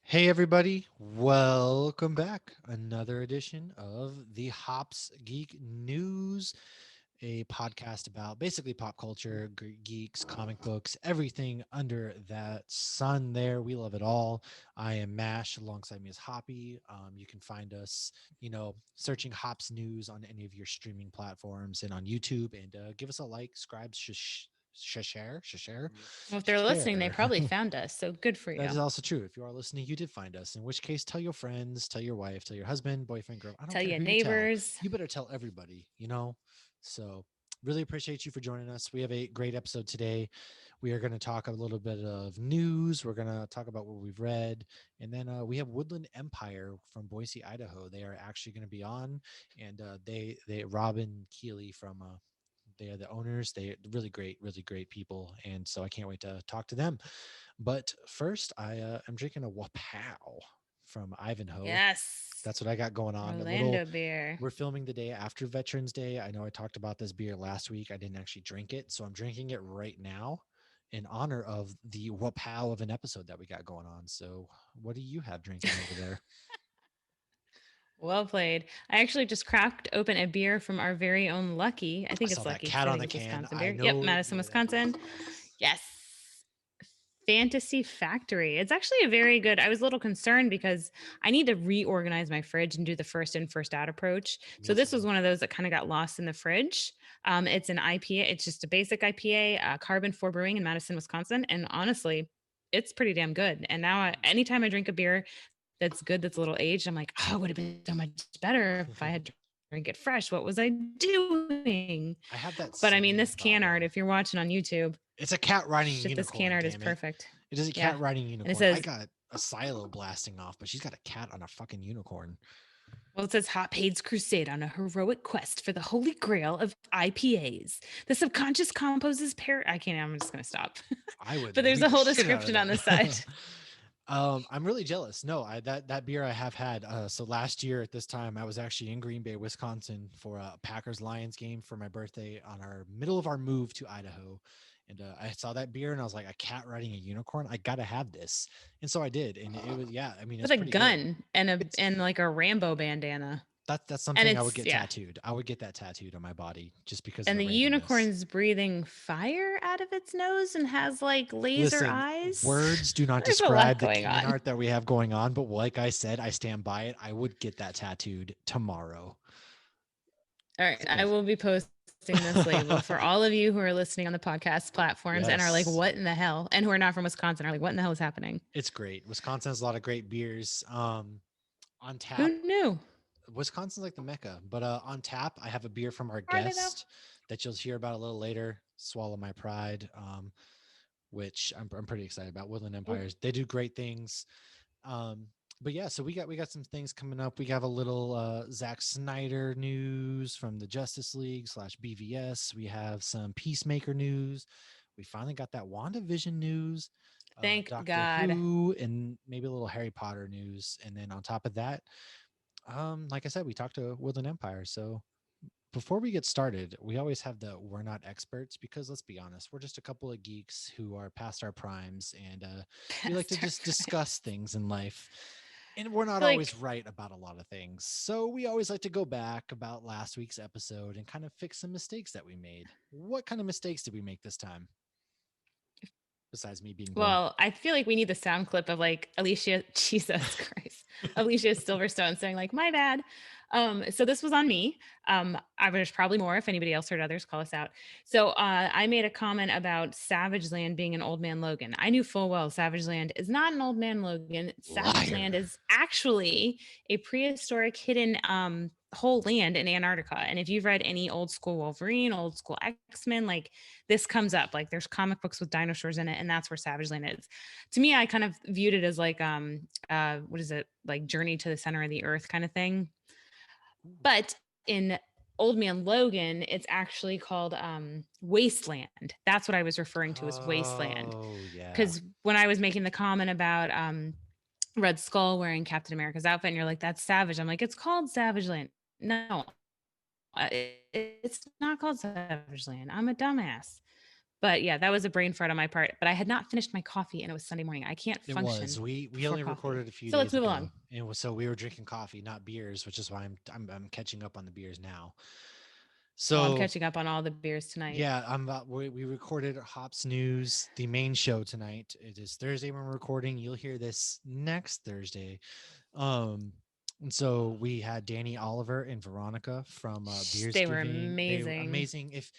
Hey everybody, welcome back. Another edition of the Hops Geek News, a podcast about basically pop culture, geeks, comic books, everything under that sun there. We love it all. I am Mash. Alongside me is Hoppy. You can find us, searching Hops News on any of your streaming platforms and on YouTube. And give us a like, subscribe, share. Well, if they're listening, they Share. probably found us. So good for That is you. also true. If you are listening, you did find us. In which case, tell your friends, tell your wife, tell your husband, boyfriend, girl. I don't Tell care your who you tell. neighbors. You better tell everybody. So, really appreciate you for joining us. We have a great episode today. We are going to talk a little bit of news. We're going to talk about what we've read. And then we have Woodland Empire from Boise, Idaho. They are actually going to be on. And Rob and Keely from they are the owners. They really great people, and so I can't wait to talk to them. But first, I'm drinking a Wapow from Ivanhoe. Yes. That's what I got going on. A little. Orlando beer. We're filming the day after Veterans Day. I know I talked about this beer last week. I didn't actually drink it, so I'm drinking it right now in honor of the Wapow of an episode that we got going on. So, what do you have drinking over there? Well played. I actually just cracked open a beer from our very own Lucky. I I think saw it's that Lucky cat because I on think the it's can. Wisconsin I beer. Yep, know. Madison, Yeah. Wisconsin. Yes. Yes. Fantasy Factory. It's actually a very good. I was a little concerned because I need to reorganize my fridge and do the first in, first out approach. So Me this was too. one of those that kind of got lost in the fridge. It's an IPA. It's just a basic IPA, Carbon 4 Brewing in Madison, Wisconsin. And honestly, it's pretty damn good. And now, anytime I drink a beer that's good, that's a little aged, I'm like, oh, it would have been so much better if I had drink it fresh. What was I doing? I have But that I mean, this same can art, if problem. you're watching on YouTube, It's a cat riding a shit, this can unicorn, art is damn it. perfect. It is a Yeah. cat riding And it unicorn. I says, got a silo blasting off, but she's got a cat on a fucking unicorn. well, it says Hot Paid's crusade on a heroic quest for the holy grail of IPAs. The subconscious composes I can't, I'm just going to stop. I But would there's read a the whole shit out of description on the side. that. I'm really jealous. No, that beer I have had. So last year at this time, I was actually in Green Bay, Wisconsin, for a Packers Lions game for my birthday on our middle of our move to Idaho, and I saw that beer and I was like, a cat riding a unicorn. I gotta have this, and so I did, and it was yeah. I mean, With it's a pretty good. gun and a It's and like a Rambo bandana. that's And something I would it's get yeah. tattooed. I would get that tattooed on my body just because of And the the randomness. unicorn's breathing fire out of its nose and has like laser Listen, eyes. words do not There's a lot describe the going can on. art that we have going on, but like I said, I stand by it. I would get that tattooed tomorrow. All right, I Yes. will be posting this label for all of you who are listening on the podcast platforms and are like, Yes. "What in the hell?" And who are not from Wisconsin are like, "What in the hell is happening?" It's great. Wisconsin has a lot of great beers. On tap, Who knew? Wisconsin's like the mecca. But on tap, I have a beer from our Are they though? guest that you'll hear about a little later. Swallow My Pride, which I'm pretty excited about. Woodland Oh, Empires, they do great things. Um, but yeah, so we got some things coming up. We have a little Zack Snyder news from the Justice League slash BVS. We have some Peacemaker news. We finally got that WandaVision news, thank Doctor God. Who, and maybe a little Harry Potter news. And then on top of that, like I said, we talked to Woodland Empire. So before we get started, we always have the we're not experts because let's be honest, we're just a couple of geeks who are past our primes and we like to Pastor just discuss Price. things in life. And we're not always Like, right about a lot of things. So we always like to go back about last week's episode and kind of fix some mistakes that we made. What kind of mistakes did we make this time? Besides me being boring. well, I feel like we need the sound clip of like Alicia, Jesus Christ, Alicia Silverstone saying like, "My bad." So this was on me. I there's probably more if anybody else heard others call us out. So I made a comment about Savage Land being an old man Logan. I knew full well Savage Land is not an old man Logan. Savage Land Liar. is actually a prehistoric hidden whole land in Antarctica. And if you've read any old school Wolverine, old school X-Men, like this comes up. Like there's comic books with dinosaurs in it, and that's where Savage Land is. To me, I kind of viewed it as like what is it, like Journey to the Center of the Earth kind of thing. But in Old Man Logan, it's actually called Wasteland. That's what I was referring to as Wasteland. Oh, yeah. Because when I was making the comment about Red Skull wearing Captain America's outfit, and you're like, "That's Savage." I'm like, "It's called Savage Land." No, it's not called Savage Land. I'm a dumbass. But yeah, that was a brain fart on my part. But I had not finished my coffee and it was Sunday morning. I can't It was. function We before only coffee. recorded a few So let's days move ago, along. and so we were drinking coffee, not beers, which is why I'm catching up on the beers now. Oh, I'm So catching up on all the beers tonight. yeah, we recorded Hops News, the main show tonight. It is Thursday when we're recording. You'll hear this next Thursday. Um, and so we had Danny Oliver and Veronica from Beers They were Giving. They were amazing. amazing. If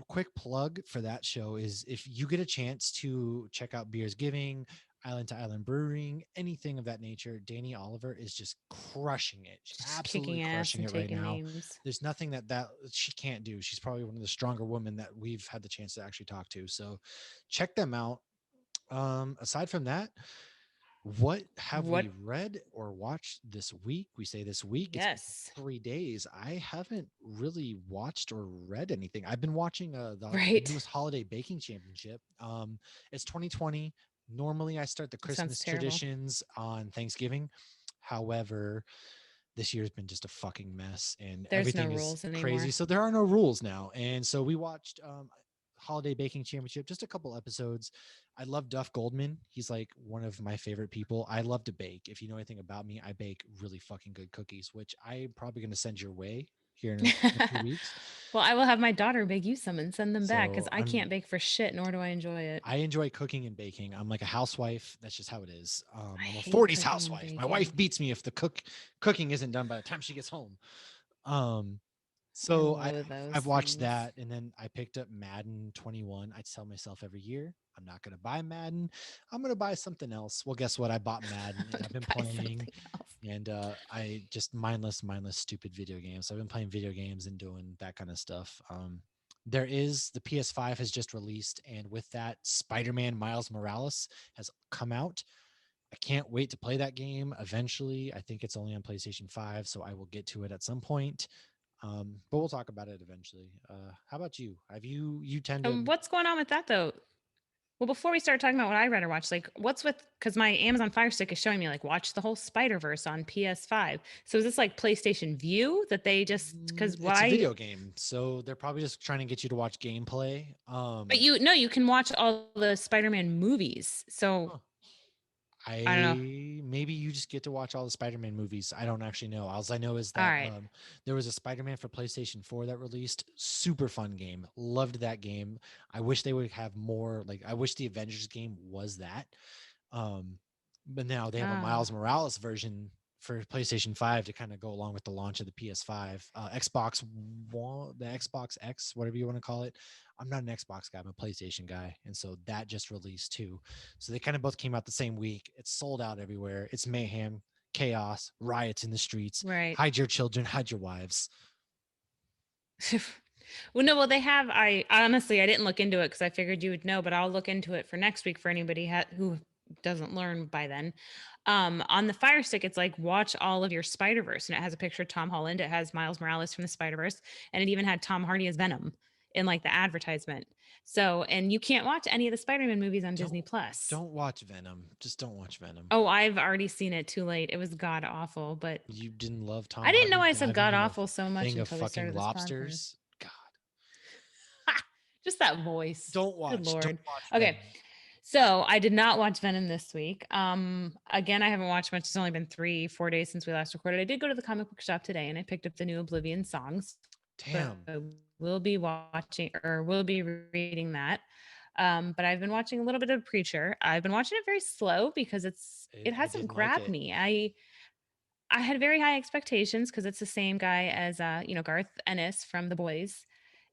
quick plug for that show is if you get a chance to check out Beers Giving, Island to Island Brewing, anything of that nature, Danny Oliver is just crushing it. She's Just absolutely kicking ass crushing and it right taking now. names. There's nothing that she can't do. She's probably one of the stronger women that we've had the chance to actually talk to. So check them out. Aside from that, what have What? we read or watched this week? We say this week, it's been Yes. 3 days. I haven't really watched or read anything. I've been watching the Right. newest holiday baking championship. It's 2020. Normally I start the That sounds Christmas terrible. traditions on Thanksgiving. However, this year's been just a fucking mess and There's no everything is rules crazy. anymore. So there are no rules now. And so we watched Holiday Baking Championship, just a couple episodes. I love Duff Goldman. He's like one of my favorite people. I love to bake. If you know anything about me, I bake really fucking good cookies, which I'm probably going to send your way here in a few weeks. Well, I will have my daughter bake you some and send them back because So I can't bake for shit, nor do I enjoy it. I enjoy cooking and baking. I'm like a housewife. That's just how it is. I I'm a hate 40s cooking and housewife. My wife baking. beats me if the cooking isn't done by the time she gets home. Um, I so loathe those I've watched things. that, and then I picked up Madden 21. I tell myself every year I'm not going to buy Madden. I'm going to buy something else. Well, guess what? I bought Madden, I'm and gonna I've been buy playing, something else. and I just mindless, stupid video games. So I've been playing video games and doing that kind of stuff. There is the PS5 has just released, and with that, Spider-Man Miles Morales has come out. I can't wait to play that game eventually. I think it's only on PlayStation 5, so I will get to it at some point. But we'll talk about it eventually. How about you? Have you tend to What's going on with that though? Well, before we start talking about what I read or watched, like what's with because my Amazon Fire Stick is showing me like watch the whole Spider Verse on PS5. So is this like PlayStation View that they just because it's a why? video game, so they're probably just trying to get you to watch gameplay. But you no, you can watch all the Spider-Man movies. So Huh. I don't know. Maybe you just get to watch all the Spider-Man movies. I don't actually know. All I know is All that right. there was a Spider-Man for PlayStation 4 that released. Super fun game. Loved that game. I wish they would have more. Like I wish the Avengers game was that. Um, but now they have a Miles Ah, Morales version for PlayStation 5 to kind of go along with the launch of the PS5. Xbox One, the Xbox X, whatever you want to call it. I'm not an Xbox guy, I'm a PlayStation guy. And so that just released too. So they kind of both came out the same week. It's sold out everywhere. It's mayhem, chaos, riots in the streets. right. Hide your children, hide your wives. Well, no, well they have. I honestly I didn't look into it because I figured you would know, but I'll look into it for next week for anybody who doesn't learn by then. On the Fire Stick, it's like watch all of your Spider Verse, and it has a picture of Tom Holland. It has Miles Morales from the Spider Verse, and it even had Tom Hardy as Venom in like the advertisement. So, and you can't watch any of the Spider Man movies on Disney Don't Plus. don't watch Venom. Just don't watch Venom. Oh, I've already seen it. Too late. It was god awful, but You didn't love I Tom didn't know Hardy I said diving god in a awful so much thing of until we fucking started this podcast. lobsters. God, Just that voice. Good don't lord. watch Okay. Venom. So I did not watch Venom this week. Again, I haven't watched much. It's only been 3, 4 days since we last recorded. I did go to the comic book shop today and I picked up the new Oblivion songs. So Damn. I will be watching or will be reading that. But I've been watching a little bit of Preacher. I've been watching it very slow because it I hasn't didn't like grabbed it. me. I had very high expectations because it's the same guy as Garth Ennis from The Boys.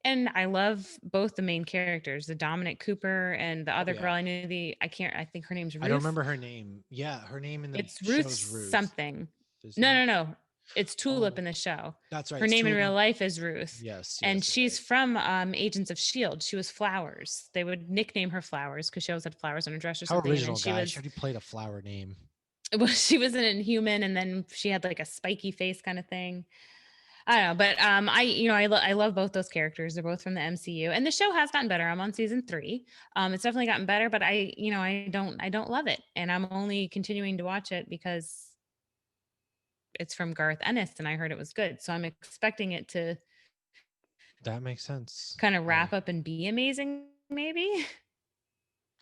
And I love both the main characters, the Dominic Cooper and the Oh other girl. yeah. I think her name's I don't Ruth. remember her name. Yeah, her name in the It's Ruth show's Ruth, something. isn't No, it? no, no. It's Tulip Oh, in the show. that's right. Her It's name in real Tulip. life is Ruth. Yes, And yes, you're she's right. from Agents of S.H.I.E.L.D. She was Flowers. They would nickname her Flowers because she always had flowers on her dress or How something. And then original, guys. She already played a flower name. well, she was an Inhuman, and then she had like a spiky face kind of thing. I don't know, but I love both those characters. They're both from the MCU, and the show has gotten better. I'm on season 3. It's definitely gotten better, but I don't love it, and I'm only continuing to watch it because it's from Garth Ennis, and I heard it was good. So I'm expecting it to That makes sense. kind of wrap up and be amazing. maybe.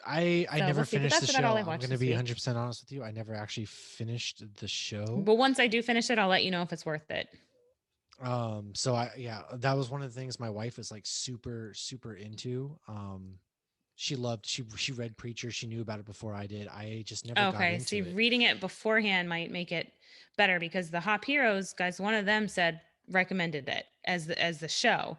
I So never we'll see. But finished the that's about all show. I've I'm watched gonna this be week. 100% honest with you. I never actually finished the show. But once I do finish it, I'll let you know if it's worth it. So yeah, that was one of the things my wife was like super into. She read Preacher. She knew about it before I did. I just never got Okay. into See, it. reading it beforehand might make it better because the Hop Heroes guys, one of them said recommended it as the show.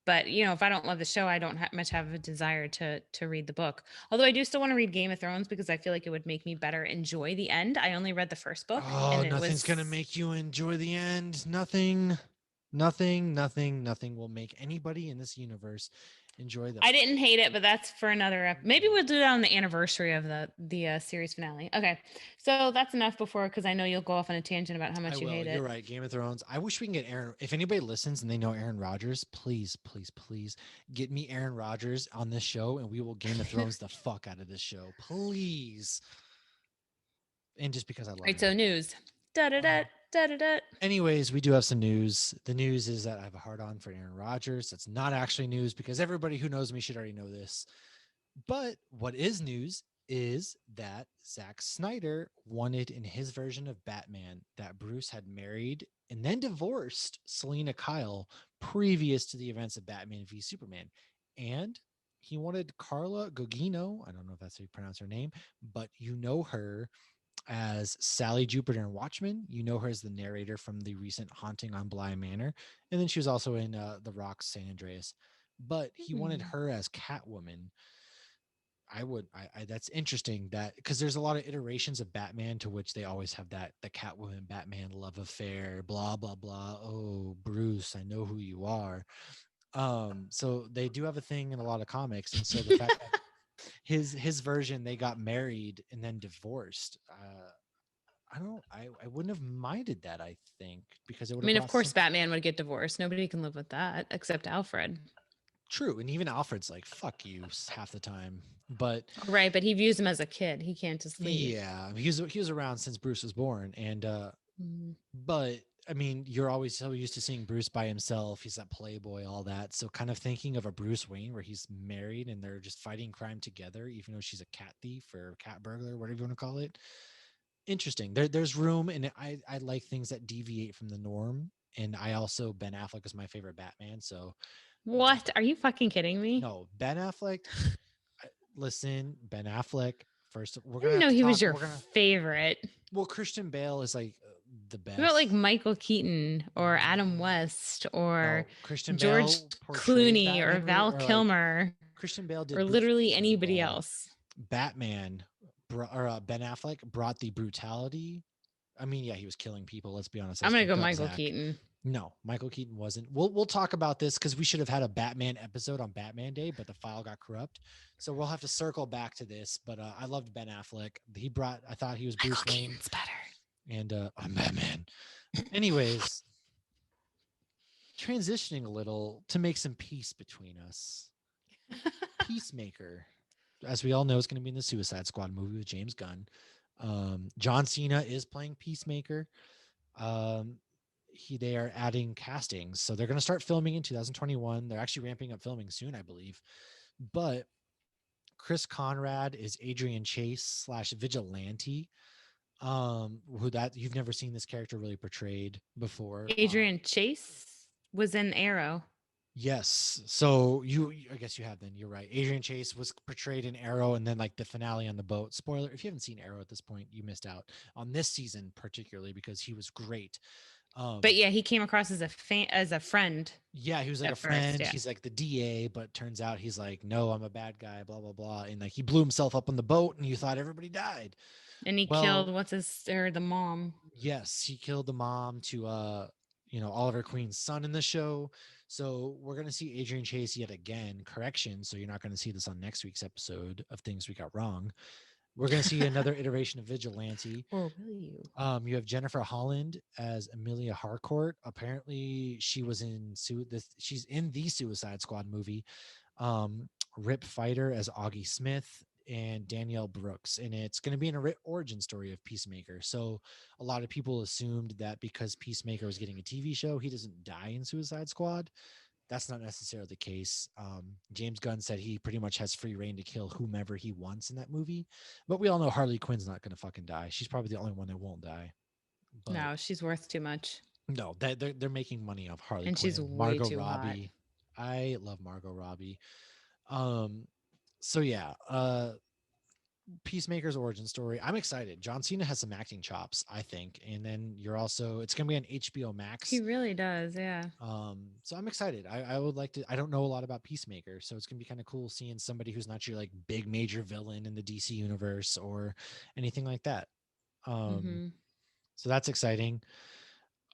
But if I don't love the show, I don't much have a desire to read the book. Although I do still want to read Game of Thrones because I feel like it would make me better enjoy the end. I only read the first book, Oh, and it nothing's gonna was make you enjoy the end. Nothing will make anybody in this universe enjoy the. I didn't hate it, but that's for another maybe we'll do that on the anniversary of the series finale. Okay, so that's enough before because I know you'll go off on a tangent about how I much you will. hate You're it. right. Game of Thrones. I wish we can get Aaron. If anybody listens and they know Aaron Rodgers, please get me Aaron Rodgers on this show, and we will Game of Thrones the fuck out of this show, please. And just because I love Right, him. so news. Da da da da da da. Anyways, we do have some news. The news is that I have a hard on for Aaron Rodgers. That's not actually news because everybody who knows me should already know this. But what is news is that Zack Snyder wanted in his version of Batman that Bruce had married and then divorced Selena Kyle previous to the events of Batman v Superman. And he wanted Carla Gugino, I don't know if that's how you pronounce her name, but you know her as Sally Jupiter in Watchmen. You know her as the narrator from the recent Haunting on Bly Manor. And then she was also in The Rock's San Andreas. But he wanted her as Catwoman. I that's interesting that because there's a lot of iterations of Batman to which they always have that the Catwoman Batman love affair, blah blah blah. Oh, Bruce, I know who you are. So they do have a thing in a lot of comics, and so the fact that his version they got married and then divorced. I wouldn't have minded that. I think because it would I have mean, of brought course, some Batman would get divorced. Nobody can live with that except Alfred. true, and even Alfred's like fuck you half the time, but Right, but he views him as a kid. He can't just leave. yeah, he was around since Bruce was born, and Mm. but I mean, you're always so used to seeing Bruce by himself. He's that playboy, all that. So kind of thinking of a Bruce Wayne where he's married and they're just fighting crime together, even though she's a cat thief or cat burglar, whatever you want to call it. Interesting. There's room, and I like things that deviate from the norm. And I also Ben Affleck is my favorite Batman. So What? Are you fucking kidding me? no, Ben Affleck. Listen, Ben Affleck. First, we're I gonna didn't have know to he was talk. your We're gonna favorite. well, Christian Bale is like the What about like best. Michael Keaton or Adam Mm, West or no, Christian George Bale portrayed Clooney or Batman Val or like Kilmer Christian Bale or did literally really anybody well. else? Batman or Ben Affleck brought the brutality. I mean, yeah, he was killing people. Let's be honest. I'm That's gonna go fucked up, Michael Zach. Keaton. No, Michael Keaton wasn't. We'll talk about this because we should have had a Batman episode on Batman Day, but the file got corrupt. So we'll have to circle back to this. But I loved Ben Affleck. I thought he was Michael Bruce Wayne, Keaton's better. and I'm Batman. Anyways, transitioning a little to make some peace between us. Peacemaker, as we all know, is going to be in the Suicide Squad movie with James Gunn. John Cena is playing Peacemaker. Um, they are adding castings, so they're going to start filming in 2021. They're actually ramping up filming soon, I believe. But Chris Conrad is Adrian Chase slash Vigilante. Who that you've never seen this character really portrayed before. Adrian Chase was in Arrow. Yes. So I guess you have then. You're right. Adrian Chase was portrayed in Arrow and then like the finale on the boat. Spoiler, if you haven't seen Arrow at this point, you missed out on this season, particularly because he was great. But yeah, he came across as as a friend Yeah, he was like a at first. friend. Yeah. He's like the DA, but turns out he's like, no, I'm a bad guy, blah, blah, blah. And like he blew himself up on the boat and you thought everybody died. And he killed Well, the mom. yes, he killed the mom to Oliver Queen's son in the show. So we're gonna see Adrian Chase yet again. Correction. So you're not gonna see this on next week's episode of Things We Got Wrong. We're gonna see another iteration of Vigilante. Or will you? You have Jennifer Holland as Amelia Harcourt. Apparently, she's in the Suicide Squad movie. Rip Fighter as Augie Smith and Danielle Brooks, and it's going to be an origin story of Peacemaker. So a lot of people assumed that because Peacemaker was getting a TV show, he doesn't die in Suicide Squad. That's not necessarily the case. James Gunn said he pretty much has free reign to kill whomever he wants in that movie, but we all know Harley Quinn's not going to fucking die. She's probably the only one that won't die. But No, she's worth too much. no, they're making money off Harley And she's Quinn, way Margot too hot. Robbie. I love Margot Robbie. Um, so yeah, Peacemaker's origin story. I'm excited. John Cena has some acting chops, I think, and then you're also it's gonna be on HBO He Max. really does, yeah. So I'm excited. I would like to. I don't know a lot about Peacemaker, so it's gonna be kind of cool seeing somebody who's not your like big major villain in the DC universe or anything like that. Um, Mm-hmm. so that's exciting.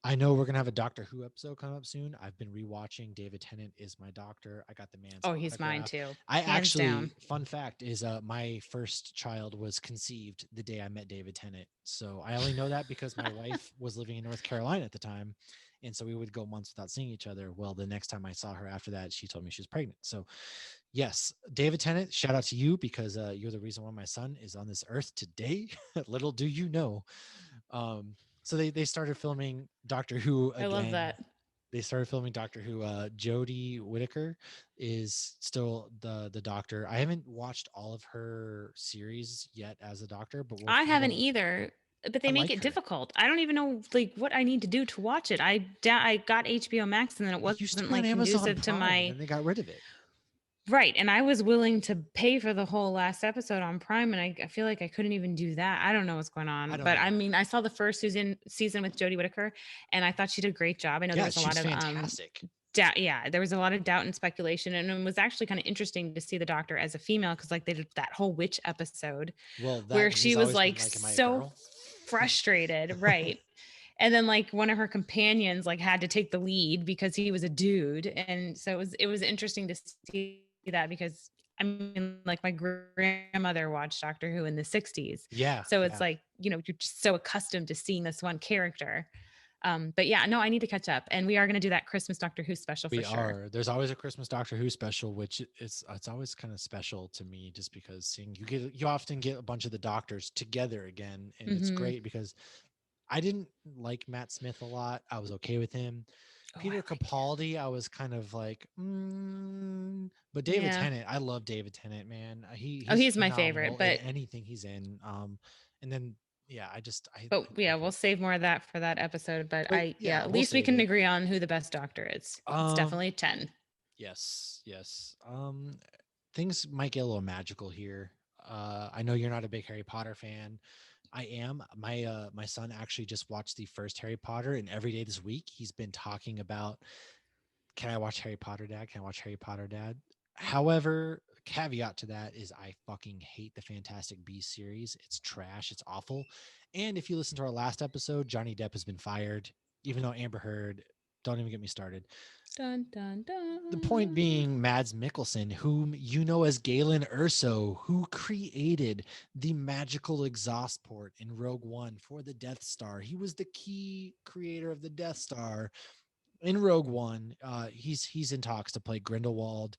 I know we're gonna have a Doctor Who episode come up soon. I've been rewatching David Tennant is my doctor. I got the man's Oh, he's mine autograph. too. I Hands down. actually, fun fact is, my first child was conceived the day I met David Tennant. So I only know that because my wife was living in North Carolina at the time, and so we would go months without seeing each other. Well, the next time I saw her after that, she told me she was pregnant. So yes, David Tennant, shout out to you because you're the reason why my son is on this earth today. Little do you know. Um, so they started filming Doctor Who I love again. that. They started filming Doctor Who. Jodie Whittaker is still the Doctor. I haven't watched all of her series yet as a Doctor, but we'll I haven't follow. either, but I they make like it her. difficult. I don't even know like what I need to do to watch it. I got HBO Max and then it It used to wasn't be on like Amazon conducive to Prime, and my then they got rid of it. right. And I was willing to pay for the whole last episode on Prime, and I feel like I couldn't even do that. I don't know what's going I on, don't but I know. mean, I saw the first season with Jodie Whittaker, and I thought she did a great job. I know there Yeah, was a she lot was of fantastic. doubt. Yeah, there was a lot of doubt and speculation, and it was actually kind of interesting to see the Doctor as a female because like they did that whole witch episode Well, where that she he's was always been like like, "Am I a so girl?" frustrated, right? And then like one of her companions like had to take the lead because he was a dude, and so it was interesting to see that because I mean like my grandmother watched Doctor Who in the 60s, so it's like Yeah, yeah. you're just so accustomed to seeing this one character. But yeah, no, I need to catch up, and we are going to do that Christmas Doctor Who special for We sure. are. There's always a Christmas Doctor Who special, which it's always kind of special to me, just because seeing you often get a bunch of the doctors together again, and it's Hmm. great because I didn't like Matt Smith a lot. I was okay with him. Oh, I Peter liked him. Capaldi, I was kind of like, but David Yeah. Tennant, I love David Tennant, man. Oh, He's he's my favorite, phenomenal in but anything he's in. And then yeah, I yeah, love we'll it. save more of that for that episode. But But yeah, yeah, at we'll least we save can it. agree on who the best Doctor is. It's Um, definitely 10. yes, yes. Things might get a little magical here. I know you're not a big Harry Potter fan. I am. My son actually just watched the first Harry Potter, and every day this week he's been talking about, can I watch Harry Potter, Dad? Can I watch Harry Potter, Dad? However, caveat to that is I fucking hate the Fantastic Beasts series. It's trash. It's awful. And if you listen to our last episode, Johnny Depp has been fired, even though Amber Heard. Don't even get me started. Dun dun The point dun. being, Mads Mikkelsen, whom you know as Galen Erso, who created the magical exhaust port in Rogue One for the Death Star. He was the key creator of the Death Star in Rogue One. He's in talks to play Grindelwald,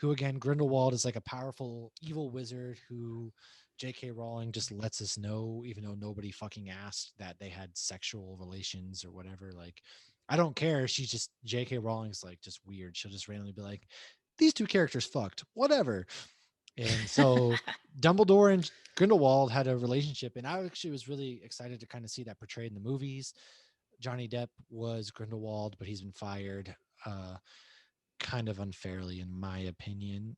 who again, Grindelwald is like a powerful evil wizard who J.K. Rowling just lets us know, even though nobody fucking asked, that they had sexual relations or whatever. Like, I don't care. She's just J.K. Rowling's like just weird. She'll just randomly be like, these two characters fucked, whatever. And so Dumbledore and Grindelwald had a relationship, and I actually was really excited to kind of see that portrayed in the movies. Johnny Depp was Grindelwald, but he's been fired kind of unfairly, in my opinion.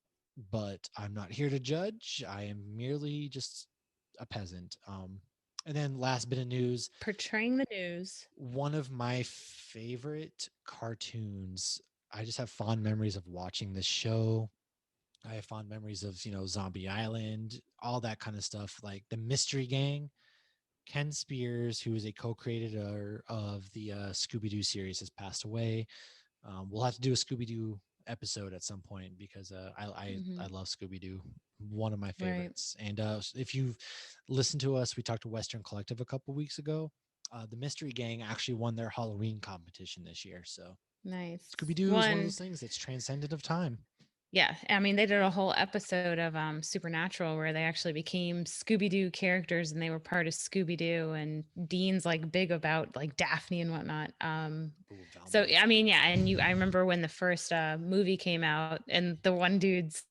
But I'm not here to judge. I am merely just a peasant. And then last bit of news, Portraying the news. one of my favorite cartoons. I just have fond memories of watching this show. I have fond memories of, Zombie Island, all that kind of stuff, like the Mystery Gang. Ken Spears, who is a co-creator of the Scooby Doo series, has passed away. We'll have to do a Scooby Doo episode at some point because I Hmm. love Scooby Doo, one of my Right. favorites. And if you've listened to us, we talked to Western Collective a couple weeks ago. The Mystery Gang actually won their Halloween competition this year. So Nice. Scooby Doo is one of those One. things that's transcendent of time. Yeah, I mean, they did a whole episode of Supernatural where they actually became Scooby Doo characters and they were part of Scooby Doo. And Dean's like big about like Daphne and whatnot. Ooh, So Velma. I mean, yeah, and I remember when the first movie came out, and the one dude's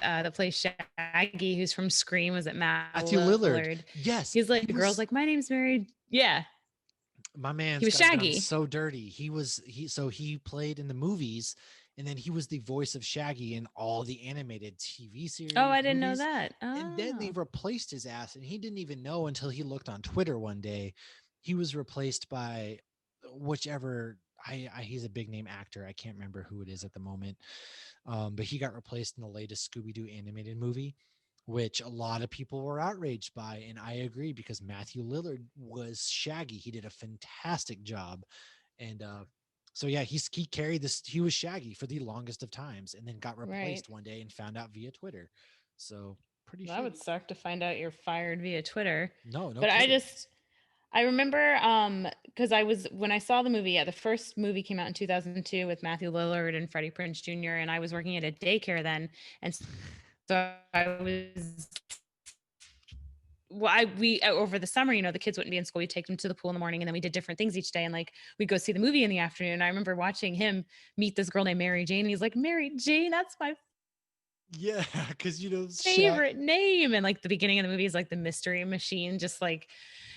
that plays Shaggy, who's from Scream, was it Matt Matthew Lillard. Lillard? Yes, He's like, he the girl's was. like, my name's Mary. Yeah, My he man's was got done Shaggy. so dirty. He played in the movies, and then he was the voice of Shaggy in all the animated TV Oh, series I didn't know movies. that. And then they Oh, replaced his ass, and he didn't even know until he looked on Twitter one day. He was replaced by whichever. He's a big name actor. I can't remember who it is at the moment, but he got replaced in the latest Scooby Doo animated movie, which a lot of people were outraged by. And I agree because Matthew Lillard was Shaggy. He did a fantastic job. And so, yeah, he carried this. He was Shaggy for the longest of times and then got right. replaced one day and found out via Twitter. So, pretty That would shitty. suck to find out you're fired via Twitter. No, no But I kidding. just I remember because I was when I saw the movie, yeah, the first movie came out in 2002 with Matthew Lillard and Freddie Prinze Jr. and I was working at a daycare then, and so I was well, I we over the summer, the kids wouldn't be in school. We'd take them to the pool in the morning, and then we did different things each day. And like we'd go see the movie in the afternoon. I remember watching him meet this girl named Mary Jane. And he's like, Mary Jane, that's my Yeah, because, favorite name. And like the beginning of the movie is like the mystery machine, just like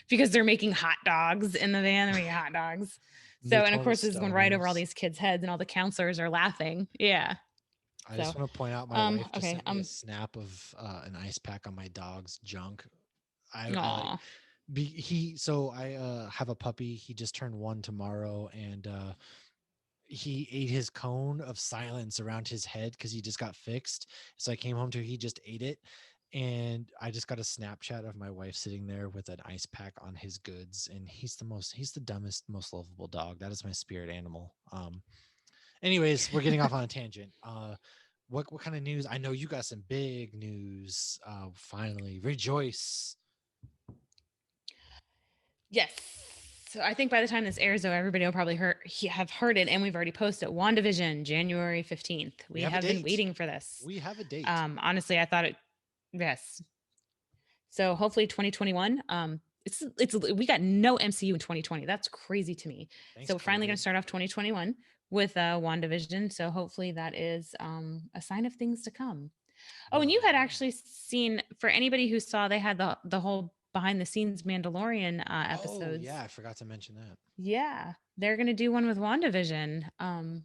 because they're making hot dogs in the van, they're making hot dogs. So, and of Nutella course, this is going right over all stoners. these kids' heads, and all the counselors are laughing. Yeah. I just So, want to point out my wife just okay. sent me a snap of an ice pack on my dog's junk. I like Aw. so I have a puppy. He just turned 1 tomorrow, and he ate his cone of silence around his head because he just got fixed. So I came home to he just ate it. And I just got a Snapchat of my wife sitting there with an ice pack on his goods. And he's the dumbest, most lovable dog. That is my spirit animal. Anyways, we're getting off on a tangent. What kind of news? I know you got some big news. Finally, rejoice. Yes. So I think by the time this airs, though, everybody will probably have heard it, and we've already posted WandaVision, January 15th. We We have a have been date. waiting for this. We have a date. Honestly, I thought it, yes. So hopefully 2021. It's we got no MCU in 2020. That's crazy to me. Thanks, So we're finally going COVID. to start off 2021 with WandaVision. So hopefully that is a sign of things to come. Oh, and Well, you had yeah. actually seen, for anybody who saw, they had the whole behind the scenes Mandalorian Oh, yeah. episodes. I forgot to mention that. Yeah, they're going to do one with WandaVision.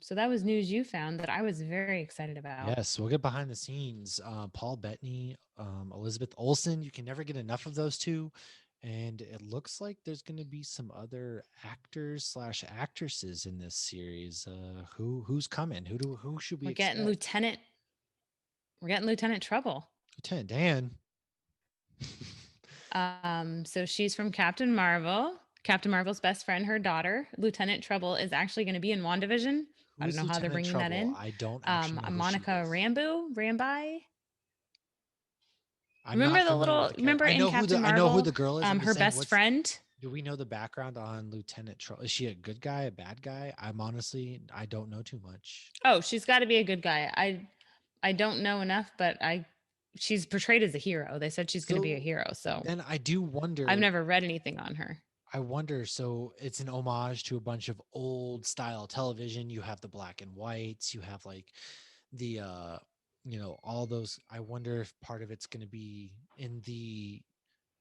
So that was news you found that I was very excited about. Yes, we'll get behind the scenes. Paul Bettany, Elizabeth Olsen. You can never get enough of those two. And it looks like there's going to be some other actors slash actresses in this series. Who's coming? Who should we We're getting expect? Lieutenant. We're getting Lieutenant Trouble. Lieutenant Dan. So she's from Captain Marvel. Captain Marvel's best friend, her daughter, Lieutenant Trouble, is actually going to be in WandaVision. Who I don't is know how they're Lieutenant bringing that Trouble? in. I don't actually know who she Monica is. Rambi. I'm not familiar with the character. Remember in Captain I know who Marvel, the girl is. I'm just her saying, best what's friend. do we know the background on Lieutenant Trouble? Is she a good guy, a bad guy? I don't know too much. Oh, she's got to be a good guy. I don't know enough, but she's portrayed as a hero. They said she's going to be a So hero. So then I do I've wonder. never read anything on her. I wonder. So it's an homage to a bunch of old style television. You have the black and whites. You have like the all those. I wonder if part of it's going to be in the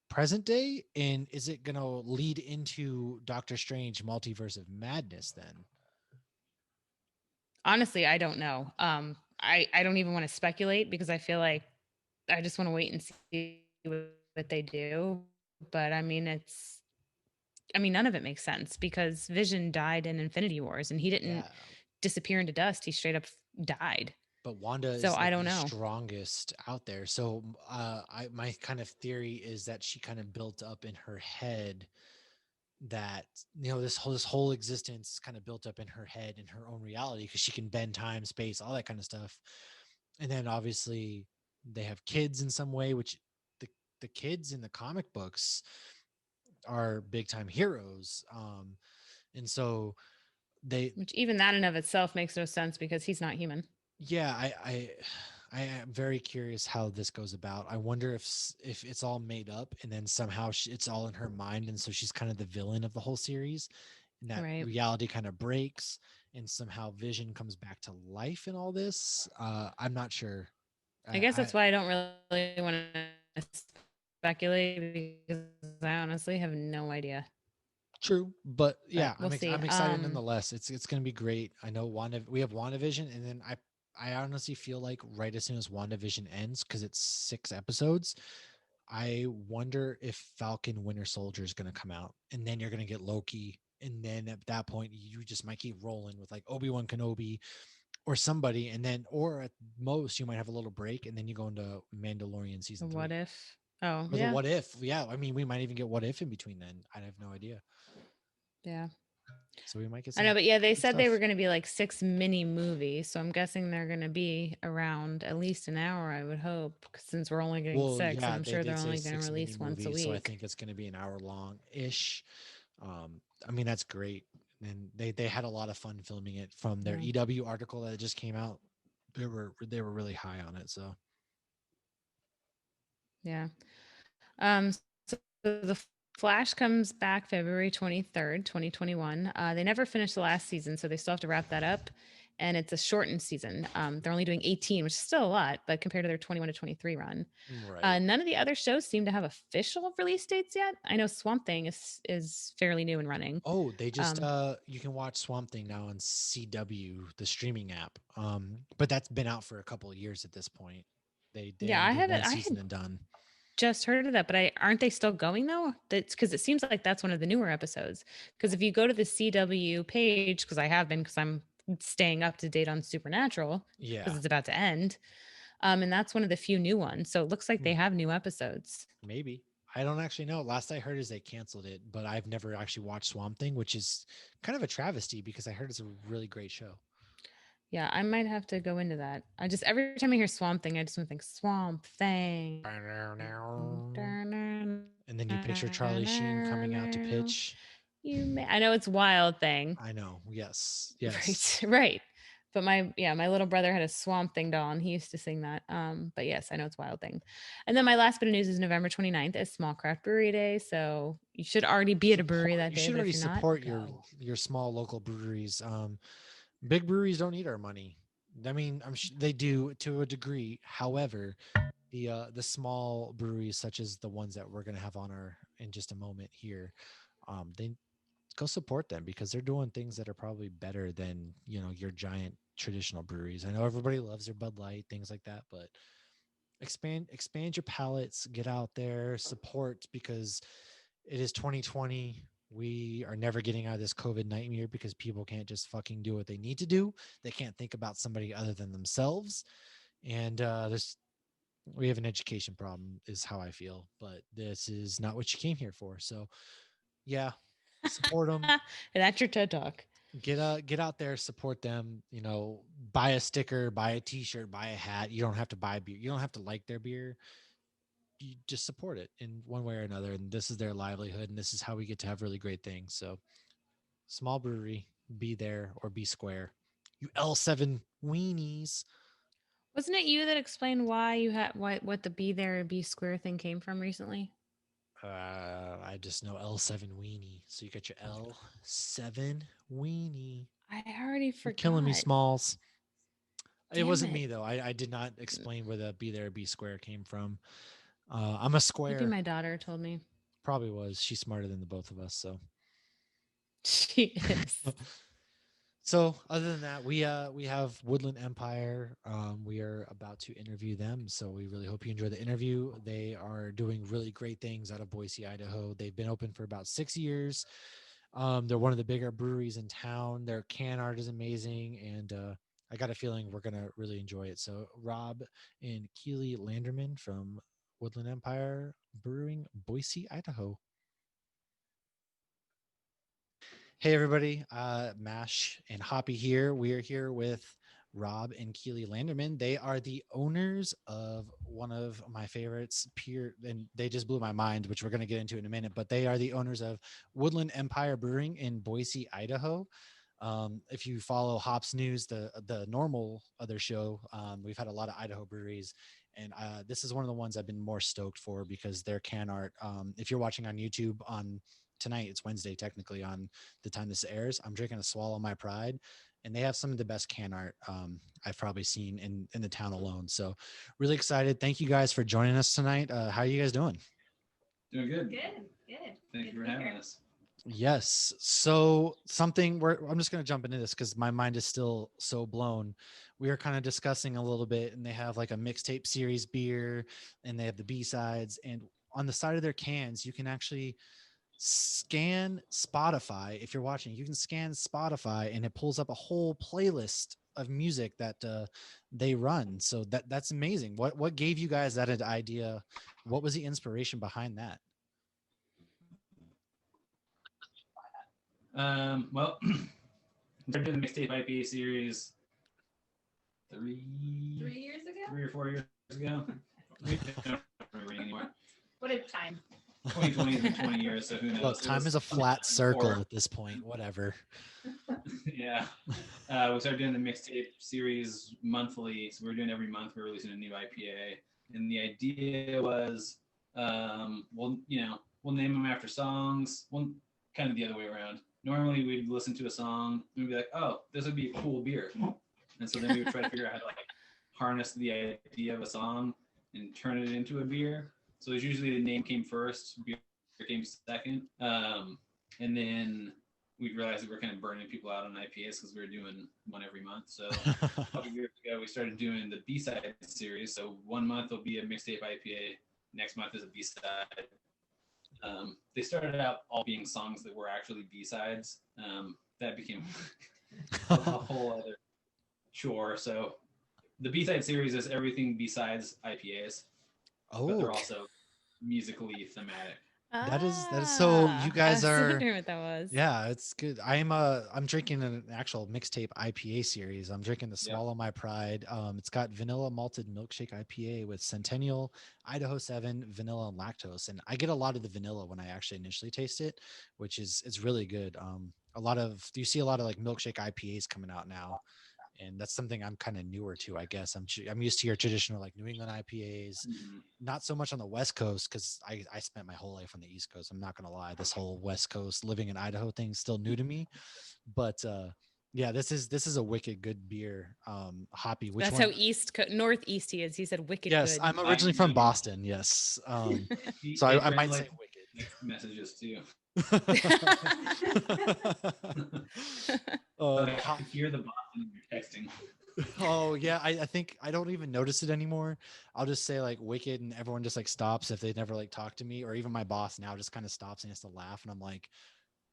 present day, and is it going to lead into Doctor Strange Multiverse of Madness then? Honestly, I don't know. I don't even want to speculate because I feel like I just want to wait and see what they do. But I mean, none of it makes sense because Vision died in Infinity Wars and he didn't Yeah, disappear into dust. He straight up died. but Wanda So is I like don't the know. strongest out there. So I my kind of theory is that she kind of built up in her head that this whole existence kind of built up in her head in her own reality because she can bend time, space, all that kind of stuff. And then obviously they have kids in some way, which the the kids in the comic books are big time heroes. And so they Which even that in of itself makes no sense because he's not human. Yeah, I am very curious how this goes about. I wonder if it's all made up and then somehow it's all in her mind, and so she's kind of the villain of the whole series, and that Right. reality kind of breaks, and somehow Vision comes back to life in all this. I'm not sure. I guess that's why I don't really want to speculate because I honestly have no idea. True, but But yeah, we'll see. I'm excited nonetheless. It's going to be great. I know we have WandaVision, and then I honestly feel like right as soon as WandaVision ends, because it's 6 episodes, I wonder if Falcon Winter Soldier is going to come out, and then you're going to get Loki, and then at that point you just might keep rolling with like Obi-Wan Kenobi or somebody, and then or at most you might have a little break, and then you go into Mandalorian The season what 3 if? Oh, or the yeah. What If. Yeah, I mean we might even get What If in between then. I have no idea. Yeah. So we might get I know, some but yeah, they good said they were stuff. going to be like 6 mini movies. So I'm guessing they're going to be around at least an hour, I would hope, since we're only getting Well, six. And yeah, I'm they sure they're did say only going to 6 mini release once a movies, so I week. think it's going to be an hour long ish. I mean that's great, and they had a lot of fun filming it. From their Yeah. EW article that just came out, they were really high on it. So Yeah. So the Flash comes back February 23rd, 2021. They never finished the last season, so they still have to wrap that up. And it's a shortened season. They're only doing 18, which is still a lot, but compared to their 21 to 23 run. right. None of the other shows seem to have official release dates yet. I know Swamp Thing is fairly new and running. Oh, they just Um, you can watch Swamp Thing now on CW, the streaming app. But that's been out for a couple of years at this point. They yeah, only I did haven't. one I season had and done. just heard of that, but I aren't they still going though? That's because it seems like that's one of the newer episodes. Because if you go to the CW page, because I have been, because I'm staying up to date on Supernatural because Yeah. it's about to end, and that's one of the few new ones. So it looks like Hmm. they have new episodes. Maybe. I don't actually know. Last I heard is they canceled it, but I've never actually watched Swamp Thing, which is kind of a travesty because I heard it's a really great show. Yeah, I might have to go into that. I just every time I hear Swamp Thing, I just want to think Swamp Thing. And then you picture Charlie Sheen coming out to pitch. I know it's Wild Thing. I know. Yes. Yes. Right, right. But my little brother had a Swamp Thing doll and he used to sing that. But yes, I know it's Wild Thing. And then my last bit of news is November 29th is Small Craft Brewery Day. So you should already be at a brewery Support. that You day, should but already if you're not, support go. your small local breweries. Big breweries don't need our money. I mean, they do to a degree. However, the small breweries such as the ones that we're going to have on our in just a moment here, they go support them because they're doing things that are probably better than your giant traditional breweries. I know everybody loves their Bud Light, things like that, but expand your palettes, get out there, support, because it is 2020. We are never getting out of this COVID nightmare because people can't just fucking do what they need to do. They can't think about somebody other than themselves. And there's we have an education problem is how I feel, but this is not what you came here for. So yeah, support them. And that's your TED Talk. Get out there, support them. Buy a sticker, buy a T-shirt, buy a hat. You don't have to buy beer. You don't have to like their beer. You just support it in one way or another. And this is their livelihood, and this is how we get to have really great things. So small brewery, be there or be square. You L7 weenies. Wasn't it you that explained why you had what the be there be square thing came from recently? I just know L7 weenie. So you got your L7 weenie. I already You're killing me, forgot. Smalls. It Damn wasn't it. me though. I did not explain where the be there be square came from. I'm a Maybe square. my daughter told me. Probably was. She's smarter than the both of us. So She is. so other than that, we have Woodland Empire. We are about to interview them. So we really hope you enjoy the interview. They are doing really great things out of Boise, Idaho. They've been open for about 6 years. They're one of the bigger breweries in town. Their can art is amazing, and I got a feeling we're gonna really enjoy it. So Rob and Keely Landerman from Woodland Empire Brewing, Boise, Idaho. Hey everybody, Mash and Hoppy here. We are here with Rob and Keely Landerman. They are the owners of one of my favorites, and they just blew my mind, which we're going to get into in a minute. But they are the owners of Woodland Empire Brewing in Boise, Idaho. If you follow Hops News, the normal other show, we've had a lot of Idaho breweries, and this is one of the ones I've been more stoked for because their can art. If you're watching on YouTube on tonight, it's Wednesday technically on the time this airs. I'm drinking a Swallow My Pride, and they have some of the best can art I've probably seen in the town alone. So really excited. Thank you guys for joining us tonight. How are you guys doing? Doing good. Good. Thank you for having us. Yes. So I'm just going to jump into this because my mind is still so blown. We are kind of discussing a little bit, and they have like a mixtape series beer, and they have the B-sides, and on the side of their cans, you can actually scan Spotify. If you're watching, you can scan Spotify, and it pulls up a whole playlist of music that they run. So that's amazing. What gave you guys that idea? What was the inspiration behind that? Well, we started doing the Mixtape IPA series 3 years ago? 3 or 4 years ago. We don't remember anymore. What is time? 2020 has been 20 years, so who knows? Look, time is a flat circle at this point. Whatever. Yeah. We started doing the mixtape series monthly. So we're doing every month, we're releasing a new IPA. And the idea was, we'll name them after songs. Well, kind of the other way around. Normally we'd listen to a song and we'd be like, oh, this would be a cool beer. And so then we would try to figure out how to like harness the idea of a song and turn it into a beer. So it's usually the name came first, beer came second. And then we realized that we're kind of burning people out on IPAs because we were doing one every month. So a couple years ago, we started doing the B-side series. So 1 month will be a mixtape IPA. Next month is a B-side. They started out all being songs that were actually B-sides. That became a whole other chore. So the B-side series is everything besides IPAs. Oh, but they're also musically thematic. That is so. You guys I was are wondering what that was. Yeah, it's good. I'm drinking an actual mixtape IPA series. I'm drinking the Swallow My Pride. It's got vanilla malted milkshake IPA with Centennial, Idaho 7, vanilla and lactose. And I get a lot of the vanilla when I actually initially taste it, which is it's really good. You see a lot of like milkshake IPAs coming out now, and that's something I'm kind of newer to, I guess. I'm used to your traditional like New England IPAs, not so much on the West Coast because I spent my whole life on the East Coast. I'm not gonna lie, this whole West Coast living in Idaho thing is still new to me. But yeah, this is a wicked good beer. Hoppy. Which That's one? how northeast he is. He said wicked Yes, good. I'm originally from Boston. Yes, so I might say wicked messages too. I hear the Boston you're texting. Oh yeah, I think I don't even notice it anymore. I'll just say like wicked, and everyone just like stops if they never like talk to me, or even my boss now just kind of stops and has to laugh, and I'm like,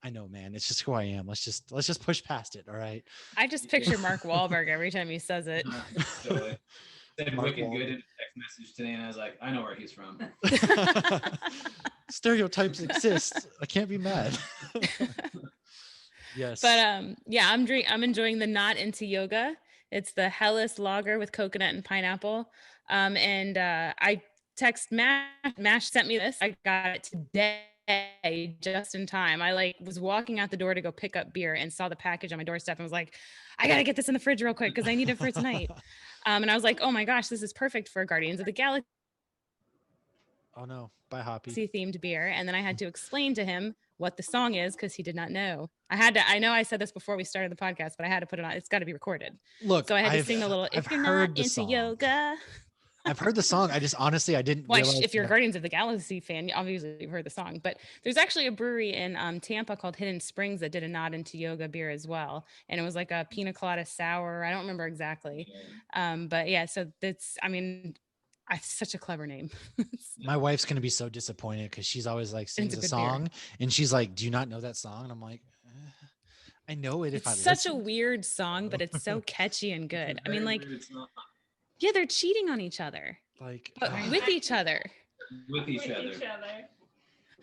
I know, man, it's just who I am. Let's just push past it. All right. I just picture Mark Wahlberg every time he says it. Totally. Said Mark wicked Wahlberg. good in a text message today, and I was like, I know where he's from. Stereotypes exist. I can't be mad. Yes. But yeah, I'm enjoying the Not Into Yoga. It's the Hellas Lager with coconut and pineapple. And I text Mash sent me this. I got it today, just in time. I like was walking out the door to go pick up beer and saw the package on my doorstep and was like, I gotta get this in the fridge real quick because I need it for tonight. And I was like, oh my gosh, this is perfect for Guardians of the Galaxy Oh no, bye Hoppy. themed beer. And then I had to explain to him what the song is because he did not know. I know I said this before we started the podcast, but I had to put it on. It's got to be recorded. Look, So I had to sing the little, if you're not into yoga. I've heard the song. I just honestly, I didn't realize. If you're a Guardians of the Galaxy fan, obviously you've heard the song. But there's actually a brewery in Tampa called Hidden Springs that did a Not Into Yoga beer as well. And it was like a pina colada sour. I don't remember exactly. But yeah, so that's, such a clever name. My wife's gonna be so disappointed because she's always like sings a song beer. And she's like, "Do you not know that song?" And I'm like, "I know it." It's such a weird song, but it's so catchy and good. I mean, like, yeah, they're cheating on each other, like with each other. With each other.